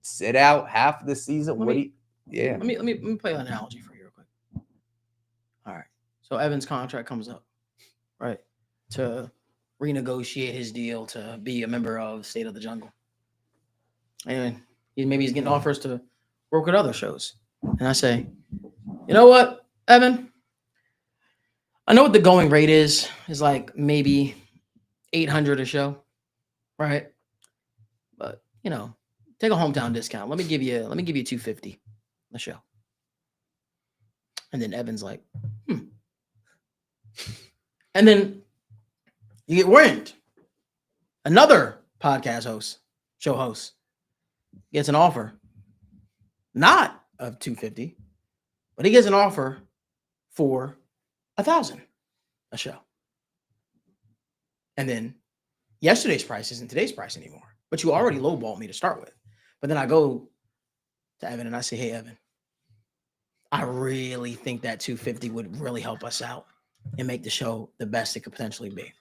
sit out half of the season? Let me Yeah. Let me play an analogy for you real quick. All right. So Evan's contract comes up, right? To renegotiate his deal to be a member of State of the Jungle. And maybe he's getting offers to work with other shows. And I say, you know what, Evan? I know what the going rate is like maybe 800 a show, right? But take a hometown discount. Let me give you 250 a show. And then Evan's like, And then you get wind. Another podcast host, show host, gets an offer, not of 250, but he gets an offer for 1,000 a show. And then yesterday's price isn't today's price anymore, but you already lowballed me to start with. But then I go to Evan and I say, hey, Evan, I really think that 250 would really help us out and make the show the best it could potentially be.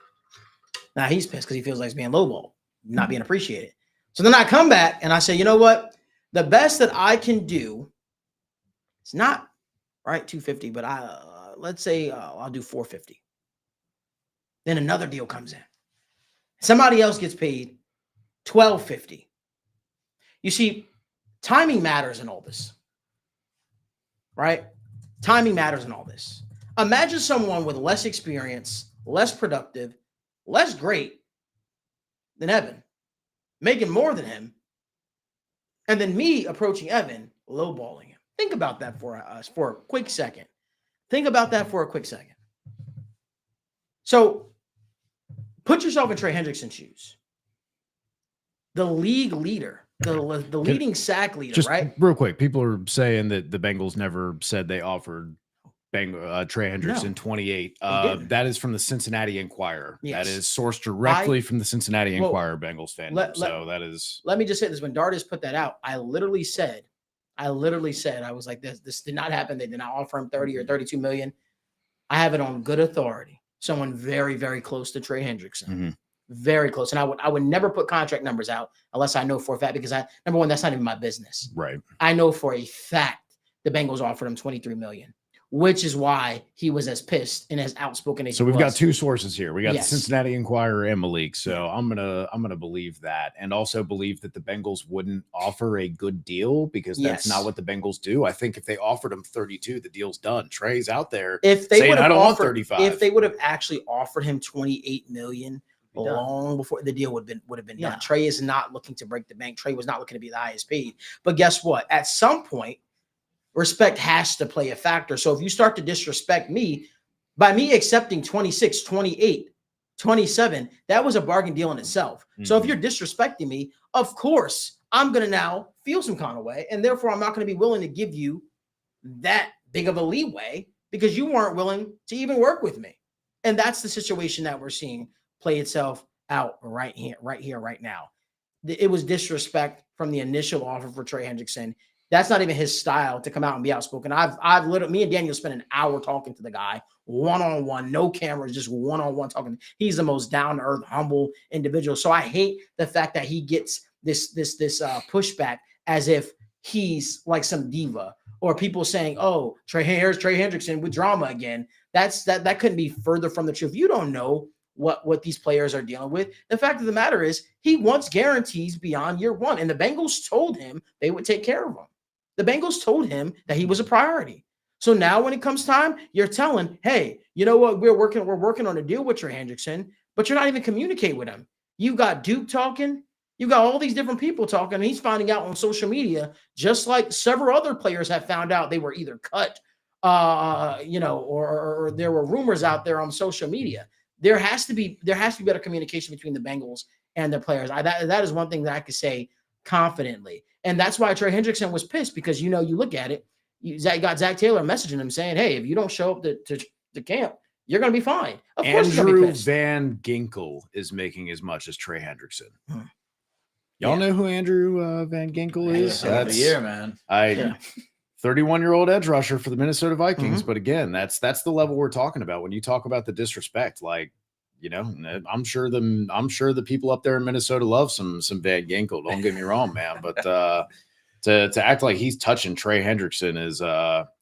Now he's pissed because he feels like he's being lowballed, not being appreciated. So then I come back and I say, you know what? The best that I can do, it's not right 250, but let's say I'll do 450. Then another deal comes in. Somebody else gets paid $1,250. You see, timing matters in all this, right? Timing matters in all this. Imagine someone with less experience, less productive, less great than Evan, making more than him, and then me approaching Evan, lowballing him. Think about that for us for a quick second. Think about that for a quick second. So put yourself in Trey Hendrickson's shoes. The league leader, the leading sack leader, Just right? real quick, people are saying that the Bengals never said they offered Trey Hendrickson 28. That is from the Cincinnati Enquirer. Yes. That is sourced directly from the Cincinnati Enquirer Bengals fan. That is. Let me just say this: when Dardis put that out, I literally said, I was like, this did not happen. They did not offer him 30 or 32 million. I have it on good authority. Someone very, very close to Trey Hendrickson. Mm-hmm. Very close. And I would never put contract numbers out unless I know for a fact, because number one, that's not even my business. Right. I know for a fact the Bengals offered him 23 million, which is why he was as pissed and as outspoken as so he we've was. got two sources here. We got Yes. the Cincinnati Enquirer and Malik. So I'm gonna believe that, and also believe that the Bengals wouldn't offer a good deal, because that's Yes. not what the Bengals do. I think if they offered him 32, the deal's done. Trey's out there. If they saying, would I have don't want offered 35. if they would have actually offered him 28 million Be done. long before the deal would have been Yeah. done. Trey is not looking to break the bank. Trey was not looking to be the highest paid. But guess what? At some point, respect has to play a factor. So if you start to disrespect me by me accepting 26, 28, 27, that was a bargain deal in itself. So if you're disrespecting me, of course, I'm going to now feel some kind of way. And therefore, I'm not going to be willing to give you that big of a leeway because you weren't willing to even work with me. And that's the situation that we're seeing play itself out right here, right now. It was disrespect from the initial offer for Trey Hendrickson. That's not even his style to come out and be outspoken. I've literally, me and Daniel spent an hour talking to the guy one-on-one, no cameras, just one-on-one talking. He's the most down-to-earth, humble individual. So I hate the fact that he gets this pushback as if he's like some diva, or people saying, "Oh, here's Trey Hendrickson with drama again." That couldn't be further from the truth. You don't know what these players are dealing with. The fact of the matter is, he wants guarantees beyond year one, and the Bengals told him they would take care of him. The Bengals told him that he was a priority. So now when it comes time, you're telling, hey, you know what? We're working on a deal with Trey Hendrickson, but you're not even communicating with him. You got Duke talking. You got all these different people talking, and he's finding out on social media, just like several other players have found out they were either cut, or there were rumors out there on social media. There has to be better communication between the Bengals and their players. That is one thing that I could say confidently. And that's why Trey Hendrickson was pissed, because, you look at it, got Zach Taylor messaging him saying, hey, if you don't show up to camp, you're going to be fine. Of course he's gonna be Andrew pissed. Van Ginkel is making as much as Trey Hendrickson. Y'all know who Andrew Van Ginkel is? That's the year, man. 31-year-old edge rusher for the Minnesota Vikings. But again, that's the level we're talking about when you talk about the disrespect. Like, I'm sure the people up there in Minnesota love some Van Ginkel. Don't get me wrong, man. But to act like he's touching Trey Hendrickson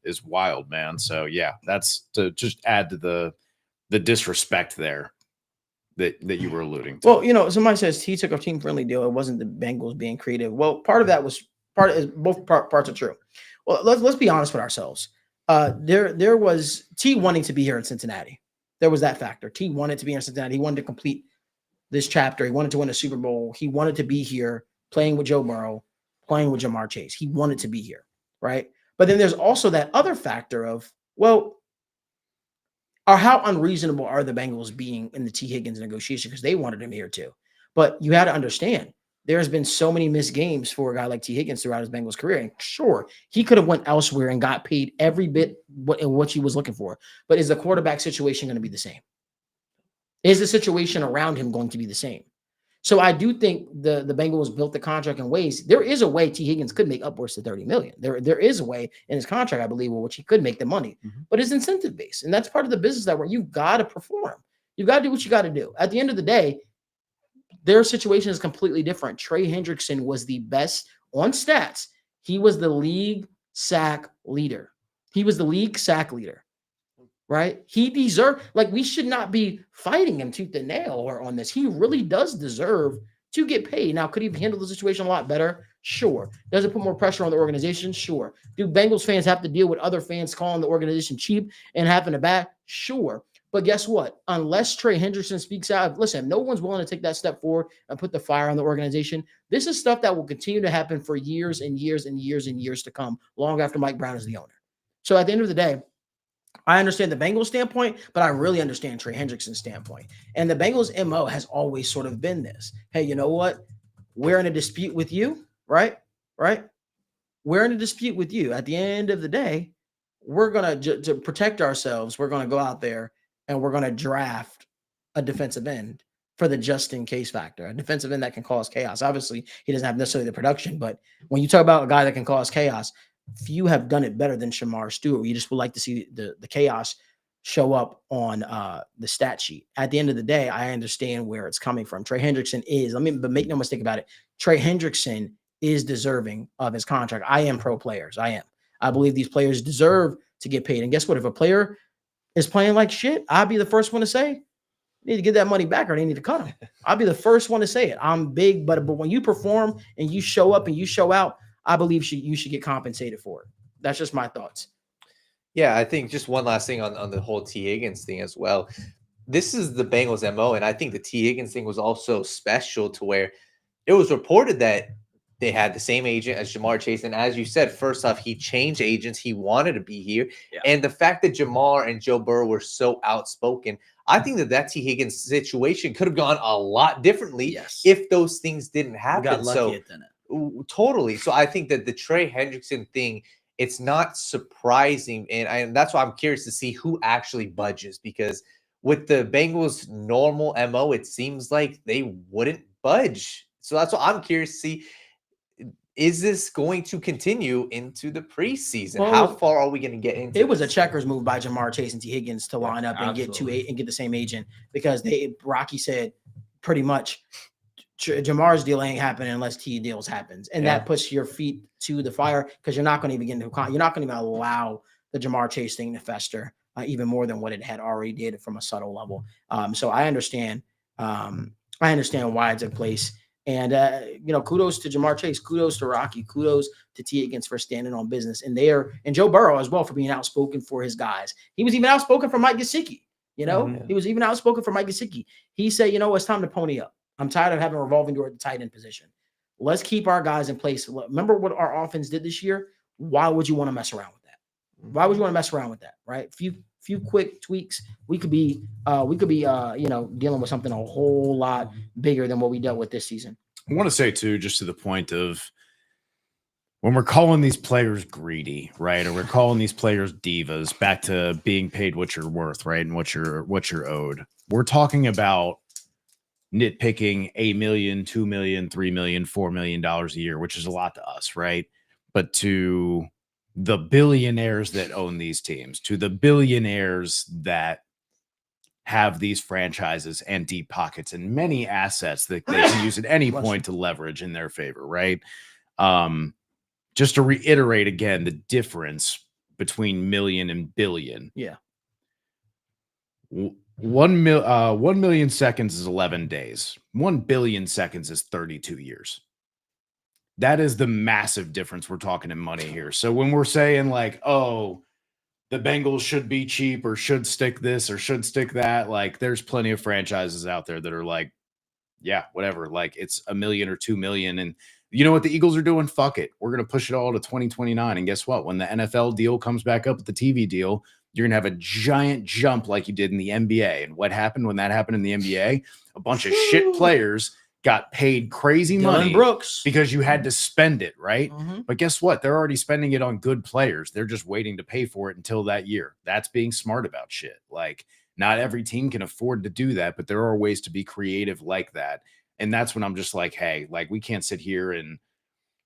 is wild, man. So yeah, that's to just add to the disrespect there that you were alluding to. Well, somebody says he took a team-friendly deal. It wasn't the Bengals being creative. Well, part of that was both parts are true. Well, let's be honest with ourselves. There was T wanting to be here in Cincinnati. There was that factor. T wanted to be here in Cincinnati. He wanted to complete this chapter. He wanted to win a Super Bowl. He wanted to be here playing with Joe Burrow, playing with Jamar Chase. He wanted to be here, right? But then there's also that other factor of, how unreasonable are the Bengals being in the T. Higgins negotiation, because they wanted him here too. But you had to understand, there's been so many missed games for a guy like T. Higgins throughout his Bengals career. And sure, he could have went elsewhere and got paid every bit what he was looking for. But is the quarterback situation going to be the same? Is the situation around him going to be the same? So I do think the Bengals built the contract in ways. There is a way T. Higgins could make upwards to $30 million. There is a way in his contract, I believe, which he could make the money. But it's incentive based, and that's part of the business that where you've got to perform. You got to do what you got to do. At the end of the day, their situation is completely different. Trey Hendrickson was the best on stats. He was the league sack leader. Right? He deserved, like, we should not be fighting him tooth and nail or on this. He really does deserve to get paid. Now, could he handle the situation a lot better? Sure. Does it put more pressure on the organization? Sure. Do Bengals fans have to deal with other fans calling the organization cheap and having a bad? Sure. But guess what? Unless Trey Hendrickson speaks out, listen, no one's willing to take that step forward and put the fire on the organization. This is stuff that will continue to happen for years and years and years and years to come, long after Mike Brown is the owner. So at the end of the day, I understand the Bengals standpoint, but I really understand Trey Hendrickson's standpoint. And the Bengals MO has always sort of been this. Hey, you know what? We're in a dispute with you, right? We're in a dispute with you. At the end of the day, we're going to protect ourselves. We're going to go out there and we're going to draft a defensive end for the just in case factor, a defensive end that can cause chaos. Obviously, he doesn't have necessarily the production, but when you talk about a guy that can cause chaos, few have done it better than Shamar Stewart. You just would like to see the chaos show up on the stat sheet. At the end of the day, I understand where it's coming from. Trey Hendrickson is, but make no mistake about it, Trey Hendrickson is deserving of his contract. I am pro players. I am. I believe these players deserve to get paid. And guess what? If a player is playing like shit, I'll be the first one to say, you need to get that money back or they need to cut him. I'll be the first one to say it. I'm big, but when you perform and you show up and you show out, I believe you should get compensated for it. That's just my thoughts. Yeah, I think just one last thing on the whole T. Higgins thing as well. This is the Bengals MO, and I think the T. Higgins thing was also special to where it was reported that they had the same agent as Shamar Chase. And as you said, first off, he changed agents. He wanted to be here. Yeah. And the fact that Shamar and Joe Burrow were so outspoken, I think that T. Higgins situation could have gone a lot differently if those things didn't happen. We got lucky it didn't. Totally. So I think that the Trey Hendrickson thing, it's not surprising. And that's why I'm curious to see who actually budges, because with the Bengals' normal MO, it seems like they wouldn't budge. So that's what I'm curious to see. Is this going to continue into the preseason? Well, how far are we going to get into it? Was a checkers move by Shamar Chase and T. Higgins to line up and get the same agent, because Rocky said pretty much Jamar's deal ain't happening unless T deals happens, and that puts your feet to the fire, because you're not going to even get into you're not going to even allow the Shamar Chase thing to fester even more than what it had already did from a subtle level. So I understand why it took place, and kudos to Shamar Chase, kudos to Rocky, kudos to T Higgins for standing on business, and Joe Burrow as well for being outspoken for his guys. He was even outspoken for Mike Gesicki. He was even outspoken for Mike Gesicki. He said, it's time to pony up. I'm tired of having a revolving door at the tight end position. Let's keep our guys in place. Remember what our offense did this year? Why would you want to mess around with that? Why would you want to mess around with that? Right? Few quick tweaks. We could be dealing with something a whole lot bigger than what we dealt with this season. I want to say too, just to the point of when we're calling these players greedy, right? Or we're calling these players divas, back to being paid what you're worth, right? And what you're owed. We're talking about nitpicking $1 million, $2 million, $3 million, $4 million a year, which is a lot to us, right? But to the billionaires that own these teams, to the billionaires that have these franchises and deep pockets and many assets that they can use at any point to leverage in their favor, right? Just to reiterate again, the difference between million and billion. Yeah. 1 million seconds is 11 days. 1 billion seconds is 32 years. That is the massive difference we're talking in money here. So when we're saying like, oh, the Bengals should be cheap or should stick this or should stick that, like there's plenty of franchises out there that are like, yeah, whatever. Like it's $1 million or 2 million. And you know what the Eagles are doing? Fuck it. We're going to push it all to 2029. And guess what? When the NFL deal comes back up with the TV deal, you're going to have a giant jump like you did in the NBA. And what happened when that happened in the NBA? A bunch of shit players got paid crazy money Brooks, because you had to spend it, right? Mm-hmm. But guess what? They're already spending it on good players. They're just waiting to pay for it until that year. That's being smart about shit. Like not every team can afford to do that, but there are ways to be creative like that. And that's when I'm just like, hey, like we can't sit here and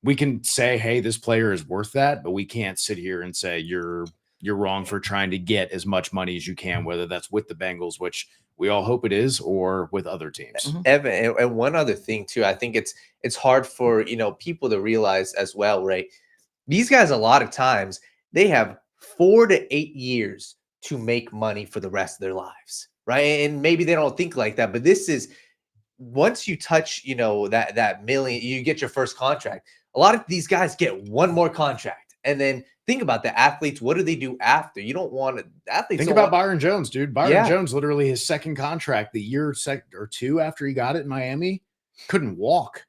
we can say, hey, this player is worth that, but we can't sit here and say you're wrong for trying to get as much money as you can, whether that's with the Bengals, which We all hope it is, or with other teams. Evan, and one other thing too, I think it's hard for people to realize as well, right? These guys, a lot of times, they have 4 to 8 years to make money for the rest of their lives, right? And maybe they don't think like that, but this is once you touch, that million, you get your first contract. A lot of these guys get one more contract, and then think about the athletes. What do they do after? You don't want to athletes. Think about Byron Jones, dude. Byron Jones, literally his second contract, the year or two after he got it in Miami, couldn't walk.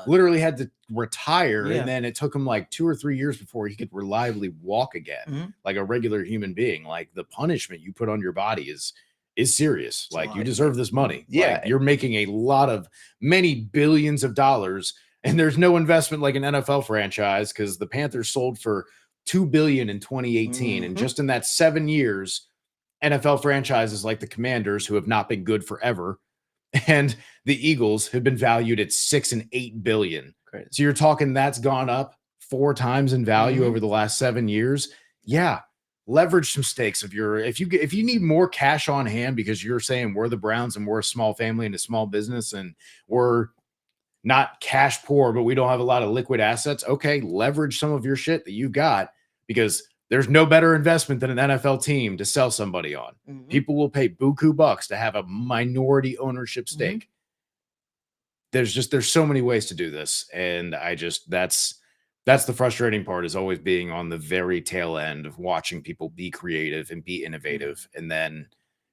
Literally had to retire, and then it took him like 2 or 3 years before he could reliably walk again, like a regular human being. Like the punishment you put on your body is serious. Like you deserve this money. Like, you're making many billions of dollars, and there's no investment like an NFL franchise, because the Panthers sold for $2 billion in 2018, and just in that 7 years, NFL franchises like the Commanders, who have not been good forever, and the Eagles have been valued at $6 and $8 billion. Great. So you're talking that's gone up 4 times in value over the last 7 years. Yeah. Leverage some stakes if you need more cash on hand, because you're saying we're the Browns and we're a small family and a small business and we're not cash poor, but we don't have a lot of liquid assets. Okay, leverage some of your shit that you got, because there's no better investment than an NFL team to sell somebody on. People will pay buku bucks to have a minority ownership stake. There's so many ways to do this, and that's the frustrating part, is always being on the very tail end of watching people be creative and be innovative, and then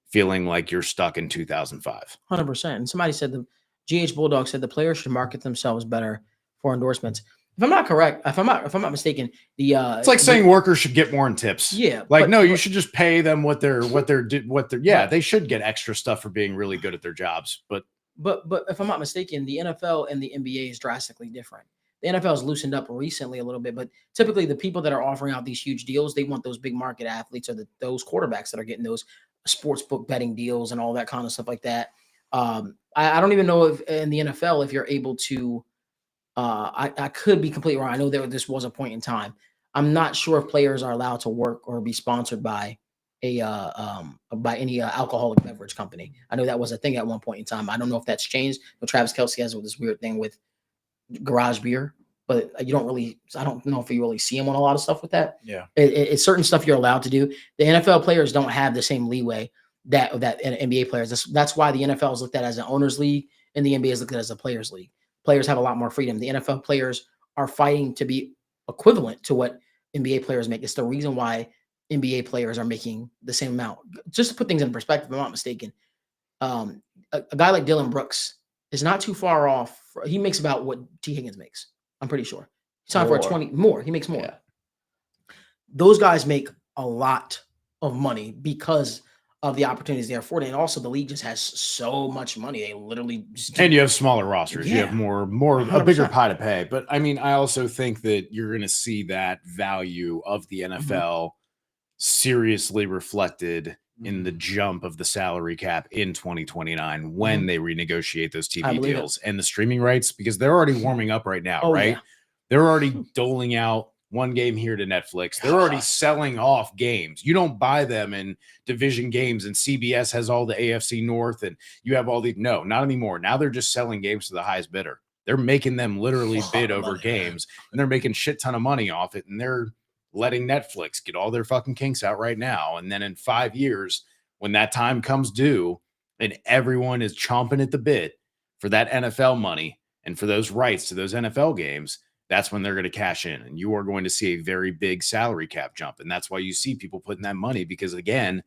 feeling like you're stuck in 2005. 100%. And somebody said, the GH Bulldog said the players should market themselves better for endorsements. If I'm not correct, if I'm not mistaken, it's like saying workers should get more in tips. Yeah. You should just pay them what they're they should get extra stuff for being really good at their jobs. But if I'm not mistaken, the NFL and the NBA is drastically different. The NFL has loosened up recently a little bit, but typically the people that are offering out these huge deals, they want those big market athletes, or those quarterbacks that are getting those sports book betting deals and all that kind of stuff like that. I don't even know if in the NFL, if you're able to, I could be completely wrong. I know this was a point in time. I'm not sure if players are allowed to work or be sponsored by any alcoholic beverage company. I know that was a thing at one point in time. I don't know if that's changed. But Travis Kelce has this weird thing with garage beer, but I don't know if you really see him on a lot of stuff with that. Yeah. It's certain stuff you're allowed to do. The NFL players don't have the same leeway that NBA players. That's why the NFL is looked at as an owners league and the NBA is looked at as a players league. Players have a lot more freedom. The NFL players are fighting to be equivalent to what NBA players make. It's the reason why NBA players are making the same amount. Just to put things in perspective, if I'm not mistaken, a guy like Dylan Brooks is not too far off. He makes about what T. Higgins makes. I'm pretty sure. He's signed for 20 more. He makes more. Yeah. Those guys make a lot of money because of the opportunities they are afforded. And also the league just has so much money. They literally and you have smaller rosters. Yeah. You have more a bigger pie to pay. But I mean, I also think that you're going to see that value of the NFL seriously reflected in the jump of the salary cap in 2029 when they renegotiate those TV deals and the streaming rights, because they're already warming up right now, right? Yeah. They're already doling out one game here to Netflix. They're already selling off games. You don't buy them in division games, and CBS has all the AFC North, and you have all the no, not anymore. Now they're just selling games to the highest bidder. They're making them literally bid over games, and they're making shit ton of money off it, and they're letting Netflix get all their fucking kinks out right now. And then in 5 years, when that time comes due and everyone is chomping at the bit for that NFL money and for those rights to those NFL games, that's when they're going to cash in. And you are going to see a very big salary cap jump. And that's why you see people putting that money, because again,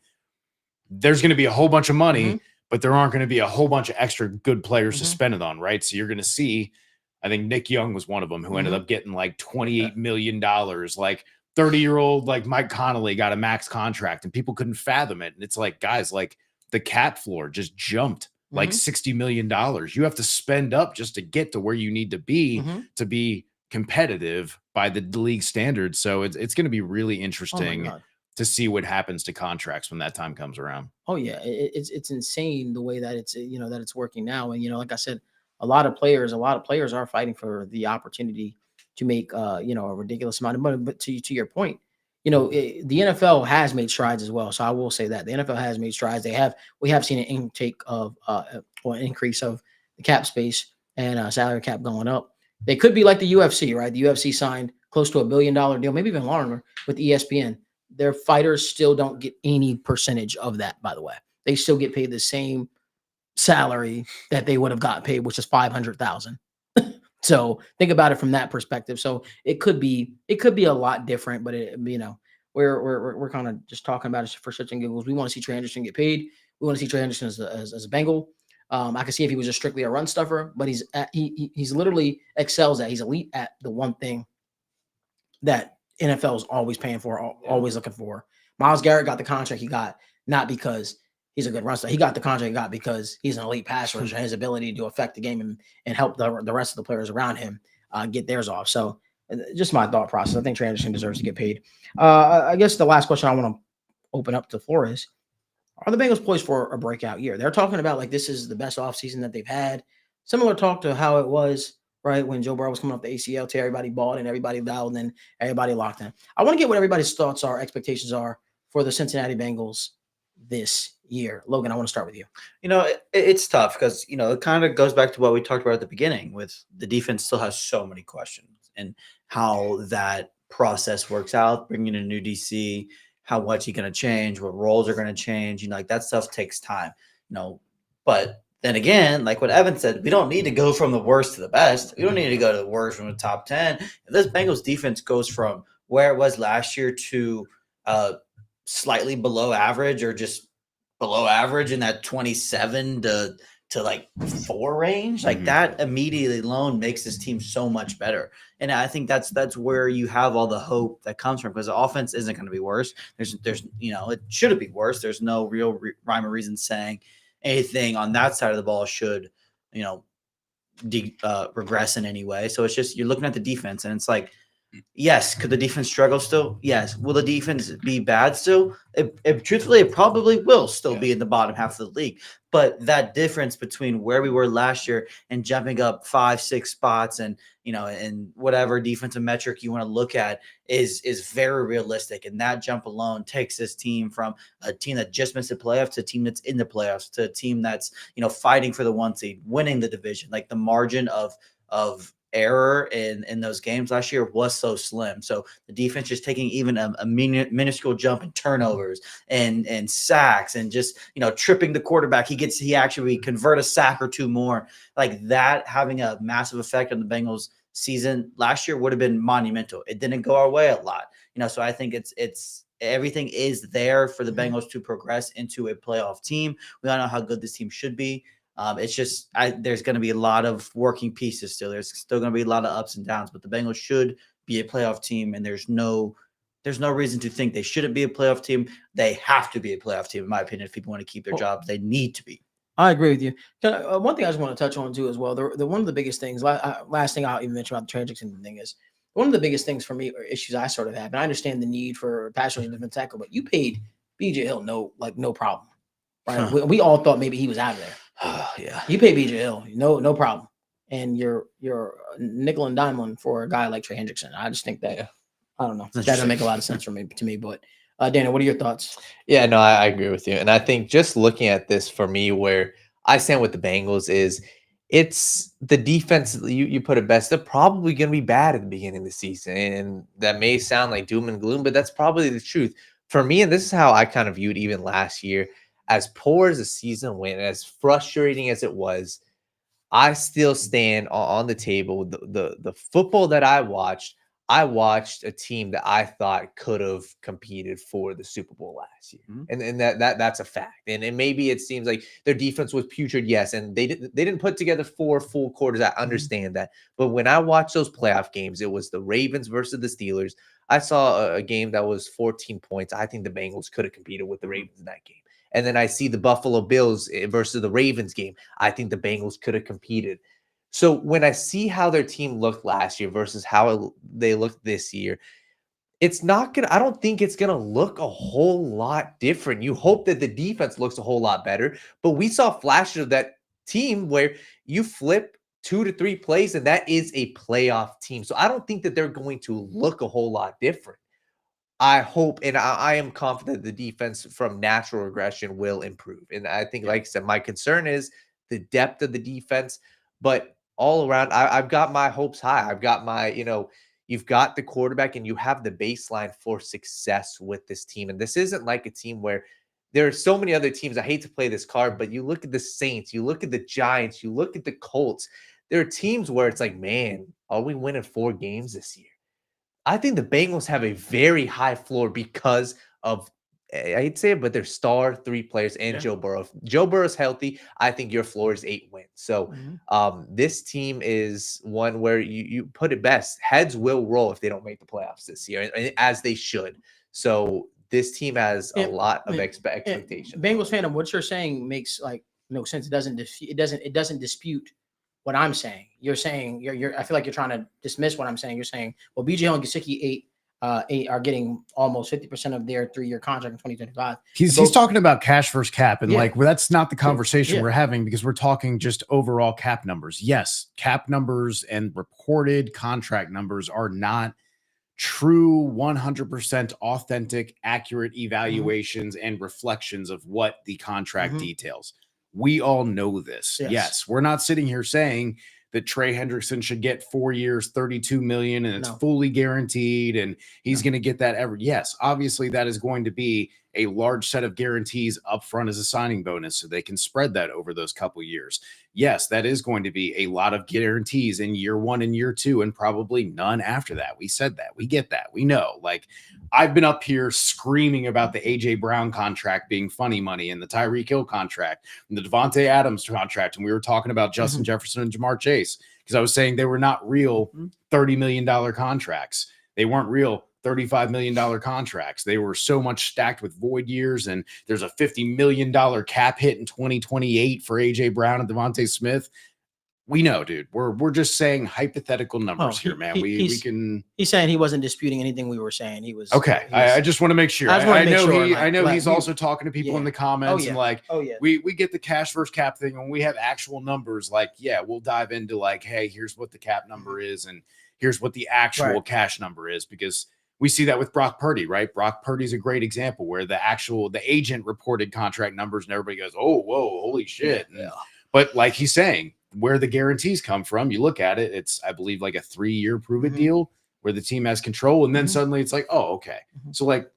there's going to be a whole bunch of money, but there aren't going to be a whole bunch of extra good players to spend it on, right? So you're going to see, I think Nick Young was one of them who ended up getting like $28 million, like 30-year-old like Mike Connolly got a max contract and people couldn't fathom it. And it's like, guys, like the cap floor just jumped like $60 million. You have to spend up just to get to where you need to be competitive by the league standards. So it's going to be really interesting to see what happens to contracts when that time comes around. Oh yeah. It's insane the way that it's working now. And, like I said, a lot of players are fighting for the opportunity to make, a ridiculous amount of money. But to your point, the NFL has made strides as well. So I will say that the NFL has made strides. We have seen an intake of or an increase of the cap space and salary cap going up. They could be like the UFC, right? The UFC signed close to $1 billion deal, maybe even longer with ESPN. Their fighters still don't get any percentage of that, by the way. They still get paid the same salary that they would have got paid, which is $500,000. So think about it from that perspective. So it could be a lot different, but we're kind of just talking about it for shits and giggles. We want to see Trey Hendrickson get paid. We want to see Trey Hendrickson as a Bengal. I can see if he was just strictly a run stuffer, but he's literally excels at. He's elite at the one thing that NFL is always paying for, always looking for. Myles Garrett got the contract he got not because he's a good run stuffer. He got the contract he got because he's an elite pass rusher and his ability to affect the game and help the rest of the players around him get theirs off. So just my thought process. I think Trey Hendrickson deserves to get paid. I guess the last question I want to open up to the floor is, are the Bengals poised for a breakout year? They're talking about like this is the best offseason that they've had. Similar talk to how it was, right, when Joe Burrow was coming off the ACL tear, everybody bought and everybody dialed in, everybody locked in. I want to get what everybody's thoughts are, expectations are for the Cincinnati Bengals this year. Logan, I want to start with you. It's tough because, it kind of goes back to what we talked about at the beginning with the defense still has so many questions and how that process works out, bringing in a new DC, how much he's going to change, what roles are going to change, like that stuff takes time, but then again, like what Evan said, we don't need to go from the worst to the best. We don't need to go to the worst from the top 10. If this Bengals defense goes from where it was last year to slightly below average or just below average in that 27 to like 4 range, like that immediately alone makes this team so much better. And I think that's where you have all the hope that comes from, because the offense isn't going to be worse. There's it shouldn't be worse. There's no real rhyme or reason saying anything on that side of the ball should, regress in any way. So it's just, you're looking at the defense and it's like, yes, could the defense struggle still? Yes. Will the defense be bad still? Truthfully, it probably will still be in the bottom half of the league. But that difference between where we were last year and jumping up 5-6 spots and, and whatever defensive metric you want to look at is very realistic. And that jump alone takes this team from a team that just missed the playoffs to a team that's in the playoffs to a team that's, fighting for the 1 seed, winning the division. Like the margin of error in those games last year was so slim. So the defense just taking even a minuscule jump in turnovers and sacks and just, tripping the quarterback. He actually convert a sack or 2 more, like that, having a massive effect on the Bengals season last year would have been monumental. It didn't go our way a lot, so I think it's everything is there for the Bengals to progress into a playoff team. We all know how good this team should be. It's just there's going to be a lot of working pieces still. There's still going to be a lot of ups and downs, but the Bengals should be a playoff team, and there's no reason to think they shouldn't be a playoff team. They have to be a playoff team, in my opinion. If people want to keep their jobs, they need to be. I agree with you. One thing I just want to touch on too as well. The one of the biggest things, last thing I'll even mention about the Trey Hendrickson thing is one of the biggest things for me, or issues I sort of have, and I understand the need for pass rush and defensive tackle, but you paid BJ Hill no problem, right? We all thought maybe he was out of there. Yeah, you pay BJ Hill, no problem, and you're nickel and dimeling for a guy like Trey Hendrickson. I just think that I don't know, that doesn't make a lot of sense to me. But Dana, what are your thoughts? Yeah, no, I agree with you, and I think just looking at this for me, where I stand with the Bengals is it's the defense. You put it best. They're probably going to be bad at the beginning of the season, and that may sound like doom and gloom, but that's probably the truth for me. And this is how I kind of viewed even last year. As poor as the season went, as frustrating as it was, I still stand on the table. The football that I watched a team that I thought could have competed for the Super Bowl last year, and that's a fact. And maybe it seems like their defense was putrid, yes, and they didn't put together 4 full quarters. I understand that, but when I watched those playoff games, it was the Ravens versus the Steelers. I saw a game that was 14 points. I think the Bengals could have competed with the Ravens in that game. And then I see the Buffalo Bills versus the Ravens game. I think the Bengals could have competed. So when I see how their team looked last year versus how they looked this year, it's not going to, I don't think it's going to look a whole lot different. You hope that the defense looks a whole lot better, but we saw flashes of that team where you flip 2 to 3 plays and that is a playoff team. So I don't think that they're going to look a whole lot different. I hope and I am confident the defense from natural regression will improve. And I think, like I said, my concern is the depth of the defense, but all around, I've got my hopes high. I've got my, you've got the quarterback and you have the baseline for success with this team. And this isn't like a team where there are so many other teams. I hate to play this card, but you look at the Saints, you look at the Giants, you look at the Colts. There are teams where it's like, man, are we winning 4 games this year? I think the Bengals have a very high floor because of, I hate to say it, but their star 3 players and Joe Burrow. If Joe Burrow's healthy, I think your floor is 8 wins. So this team is one where you put it best. Heads will roll if they don't make the playoffs this year, as they should. So this team has a lot of expectation. Bengals fandom, what you're saying makes like no sense. It doesn't dispute what I'm saying. You're saying I feel like you're trying to dismiss what I'm saying. You're saying, well, BJ and Gesicki are getting almost 50% of their 3-year contract in 2025. He's talking about cash versus cap, and that's not the conversation we're having, because we're talking just overall cap numbers. Yes, cap numbers and reported contract numbers are not true 100% authentic, accurate evaluations and reflections of what the contract details. We all know this. Yes, we're not sitting here saying that Trey Hendrickson should get 4 years, $32 million, and it's fully guaranteed, and he's going to get that every. Yes, obviously that is going to be a large set of guarantees up front as a signing bonus, so they can spread that over those couple years. Yes, that is going to be a lot of guarantees in year 1 and year 2, and probably none after that. We said that. We get that. We know. Like, I've been up here screaming about the A.J. Brown contract being funny money, and the Tyreek Hill contract, and the Devontae Adams contract, and we were talking about Justin Jefferson and Jamar Chase, because I was saying they were not real $30 million contracts. They weren't real $35 million contracts. They were so much stacked with void years, and there's a $50 million cap hit in 2028 for A.J. Brown and Devontae Smith. We know, dude. We're just saying hypothetical numbers here, man. We can. He's saying he wasn't disputing anything we were saying. He was okay. I just want to make sure. I know he's also talking to people in the comments and like, we get the cash versus cap thing. When we have actual numbers, like, we'll dive into like, hey, here's what the cap number is, and here's what the actual cash number is, because we see that with Brock Purdy, right? Brock Purdy's a great example where the agent reported contract numbers, and everybody goes, oh, whoa, holy shit. But like he's saying, where the guarantees come from, you look at it, it's, I believe, like a 3-year prove-it deal where the team has control, and then suddenly it's like, oh, okay. So like,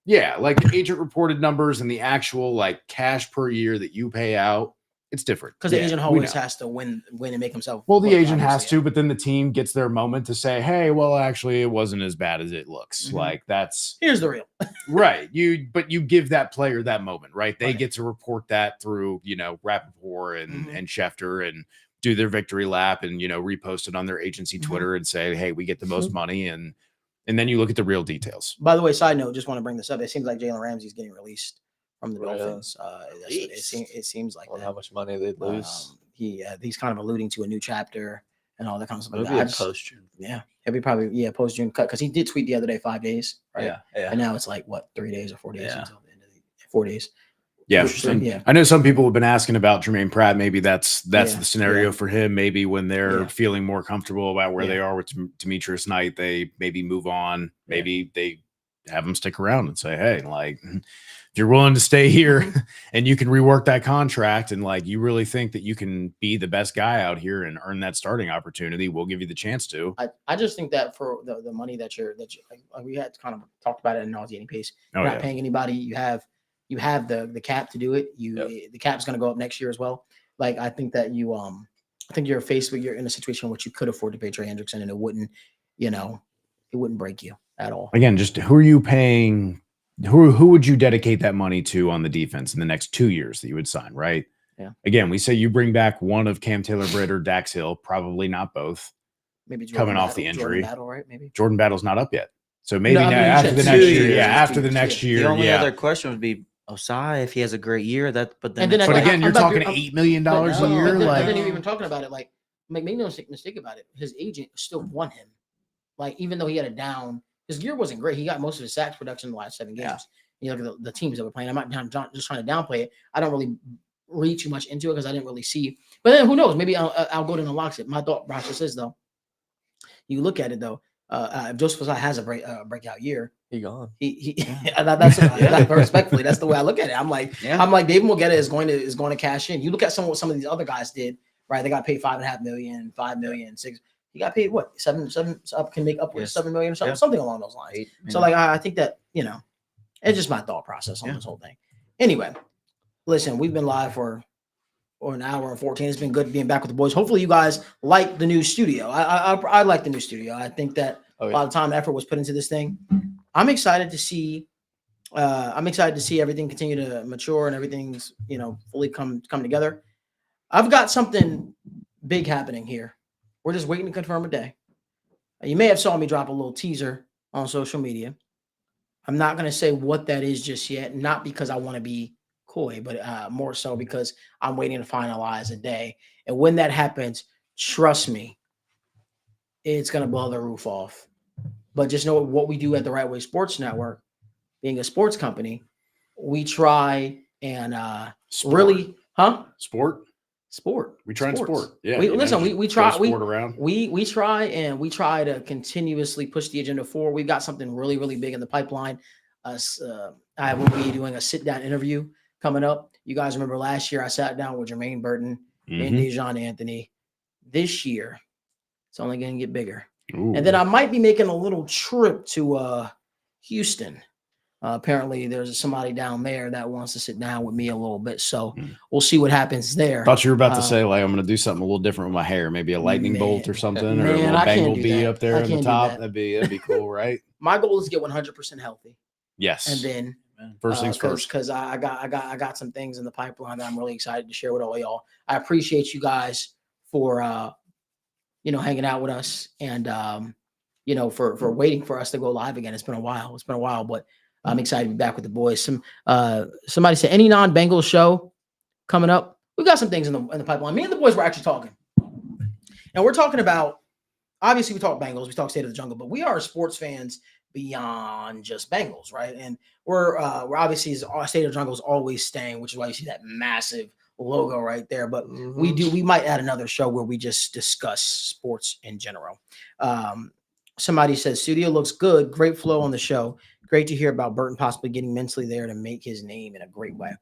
like the agent reported numbers and the actual like cash per year that you pay out, it's different. Because the agent always has to win and make himself. Well, the agent has to, but then the team gets their moment to say, hey, well, actually, it wasn't as bad as it looks. Like, that's here's the real. Right. But you give that player that moment, right? They get to report that through, Rappaport and Schefter, and do their victory lap and, repost it on their agency Twitter and say, hey, we get the most money. And then you look at the real details. By the way, side note, just want to bring this up. It seems like Jalen Ramsey's getting released from the Dolphins. It seems like that. How much money they'd lose. He's kind of alluding to a new chapter and all that kind of stuff. Maybe post-June. Yeah, he'll be probably post-June cut, because he did tweet the other day 5 days, right? Yeah. And now it's like what, 3 days or 4 days until the end of 4 days. Yeah. I know some people have been asking about Jermaine Pratt. Maybe that's the scenario for him. Maybe when they're feeling more comfortable about where they are with Demetrius Knight, they maybe move on. Maybe they have him stick around and say, hey, like, if you're willing to stay here and you can rework that contract, and like you really think that you can be the best guy out here and earn that starting opportunity, we'll give you the chance to. I just think that for the money that you're like we had kind of talked about it in nauseating pace. You're not paying anybody. You have the cap to do it. The cap's going to go up next year as well. Like, I think that I think you're faced with, you're in a situation in which you could afford to pay Trey Hendrickson, and it wouldn't break you at all. Again, just who are you paying? Who would you dedicate that money to on the defense in the next 2 years that you would sign, right? Yeah. Again, we say you bring back one of Cam Taylor-Britt or Dax Hill, probably not both. Maybe coming off the injury. Jordan Battle, right? Maybe Jordan Battle's not up yet. So maybe after the next year. Yeah, after the next year. The only other question would be Osai, if he has a great year. But again, you're talking $8 million a year. But then you're even talking about it, like, make no mistake about it. His agent still won him. Like, even though he had a down, his year wasn't great. He got most of his sacks production in the last 7 games. Yeah. You look at the teams that were playing. I'm not just trying to downplay it. I don't really read too much into it because I didn't really see. But then who knows? Maybe I'll go to and unlocks it. My thought process is, though, you look at it, though, if Joseph Osai has a breakout year, He gone. That's respectfully. That's the way I look at it. I'm like David Mulgeta is going to cash in. You look at what some of these other guys did, right? They got paid $5.5 million, $5 million, $6 million. He got paid what? Seven can make upwards $7 million or something, something along those lines. So like I think that, you know, it's just my thought process on this whole thing. Anyway, listen, we've been live for an hour and 14. It's been good being back with the boys. Hopefully you guys like the new studio. I like the new studio. I think that a lot of time and effort was put into this thing. I'm excited to see everything continue to mature and everything's, you know, fully come together. I've got something big happening here. We're just waiting to confirm a day. You may have saw me drop a little teaser on social media. I'm not going to say what that is just yet, not because I want to be coy, but more so because I'm waiting to finalize a day. And when that happens, trust me, it's going to blow the roof off. But just know what we do at the Right Way Sports Network, being a sports company, we try and really, Sport. We try and sport. Yeah. We try. Sport around. We try to continuously push the agenda forward. We've got something really, really big in the pipeline. I will be doing a sit-down interview coming up. You guys remember last year I sat down with Jermaine, Burton, and Dejon Anthony. This year, it's only going to get bigger. Ooh. And then I might be making a little trip to Houston. Apparently, there's somebody down there that wants to sit down with me a little bit. So we'll see what happens there. Thought you were about to say, like, I'm going to do something a little different with my hair, maybe a lightning bolt or something, or a little Bengal bee up there on the top. That'd be cool, right? My goal is to get 100% healthy. Yes. And then first things first, because I got some things in the pipeline that I'm really excited to share with all y'all. I appreciate you guys for hanging out with us and for waiting for us to go live again. It's been a while, but I'm excited to be back with the boys. Somebody said any non-Bengals show coming up. We've got some things in the pipeline. Me and the boys were actually talking, and we're talking about. Obviously, we talk Bengals, we talk State of the Jungle, but we are sports fans beyond just Bengals, right? And we're obviously State of the Jungle is always staying, which is why you see that massive logo right there. But we might add another show where we just discuss sports in general. Somebody says studio looks good, great flow on the show. Great to hear about Burton possibly getting mentally there to make his name in a great way.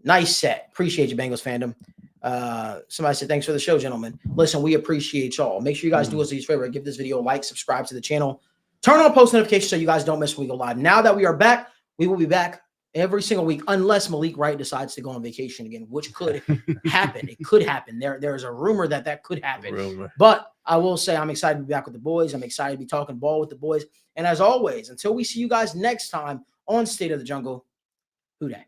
Nice set. Appreciate you, Bengals fandom. Somebody said, thanks for the show, gentlemen. Listen, we appreciate y'all. Make sure you guys do us a favor. Give this video a like, subscribe to the channel. Turn on post notifications so you guys don't miss when we go live. Now that we are back, we will be back every single week unless Malik Wright decides to go on vacation again, which could happen. It could happen. There is a rumor that could happen. But I will say I'm excited to be back with the boys. I'm excited to be talking ball with the boys. And as always, until we see you guys next time on State of the Jungle, who dat?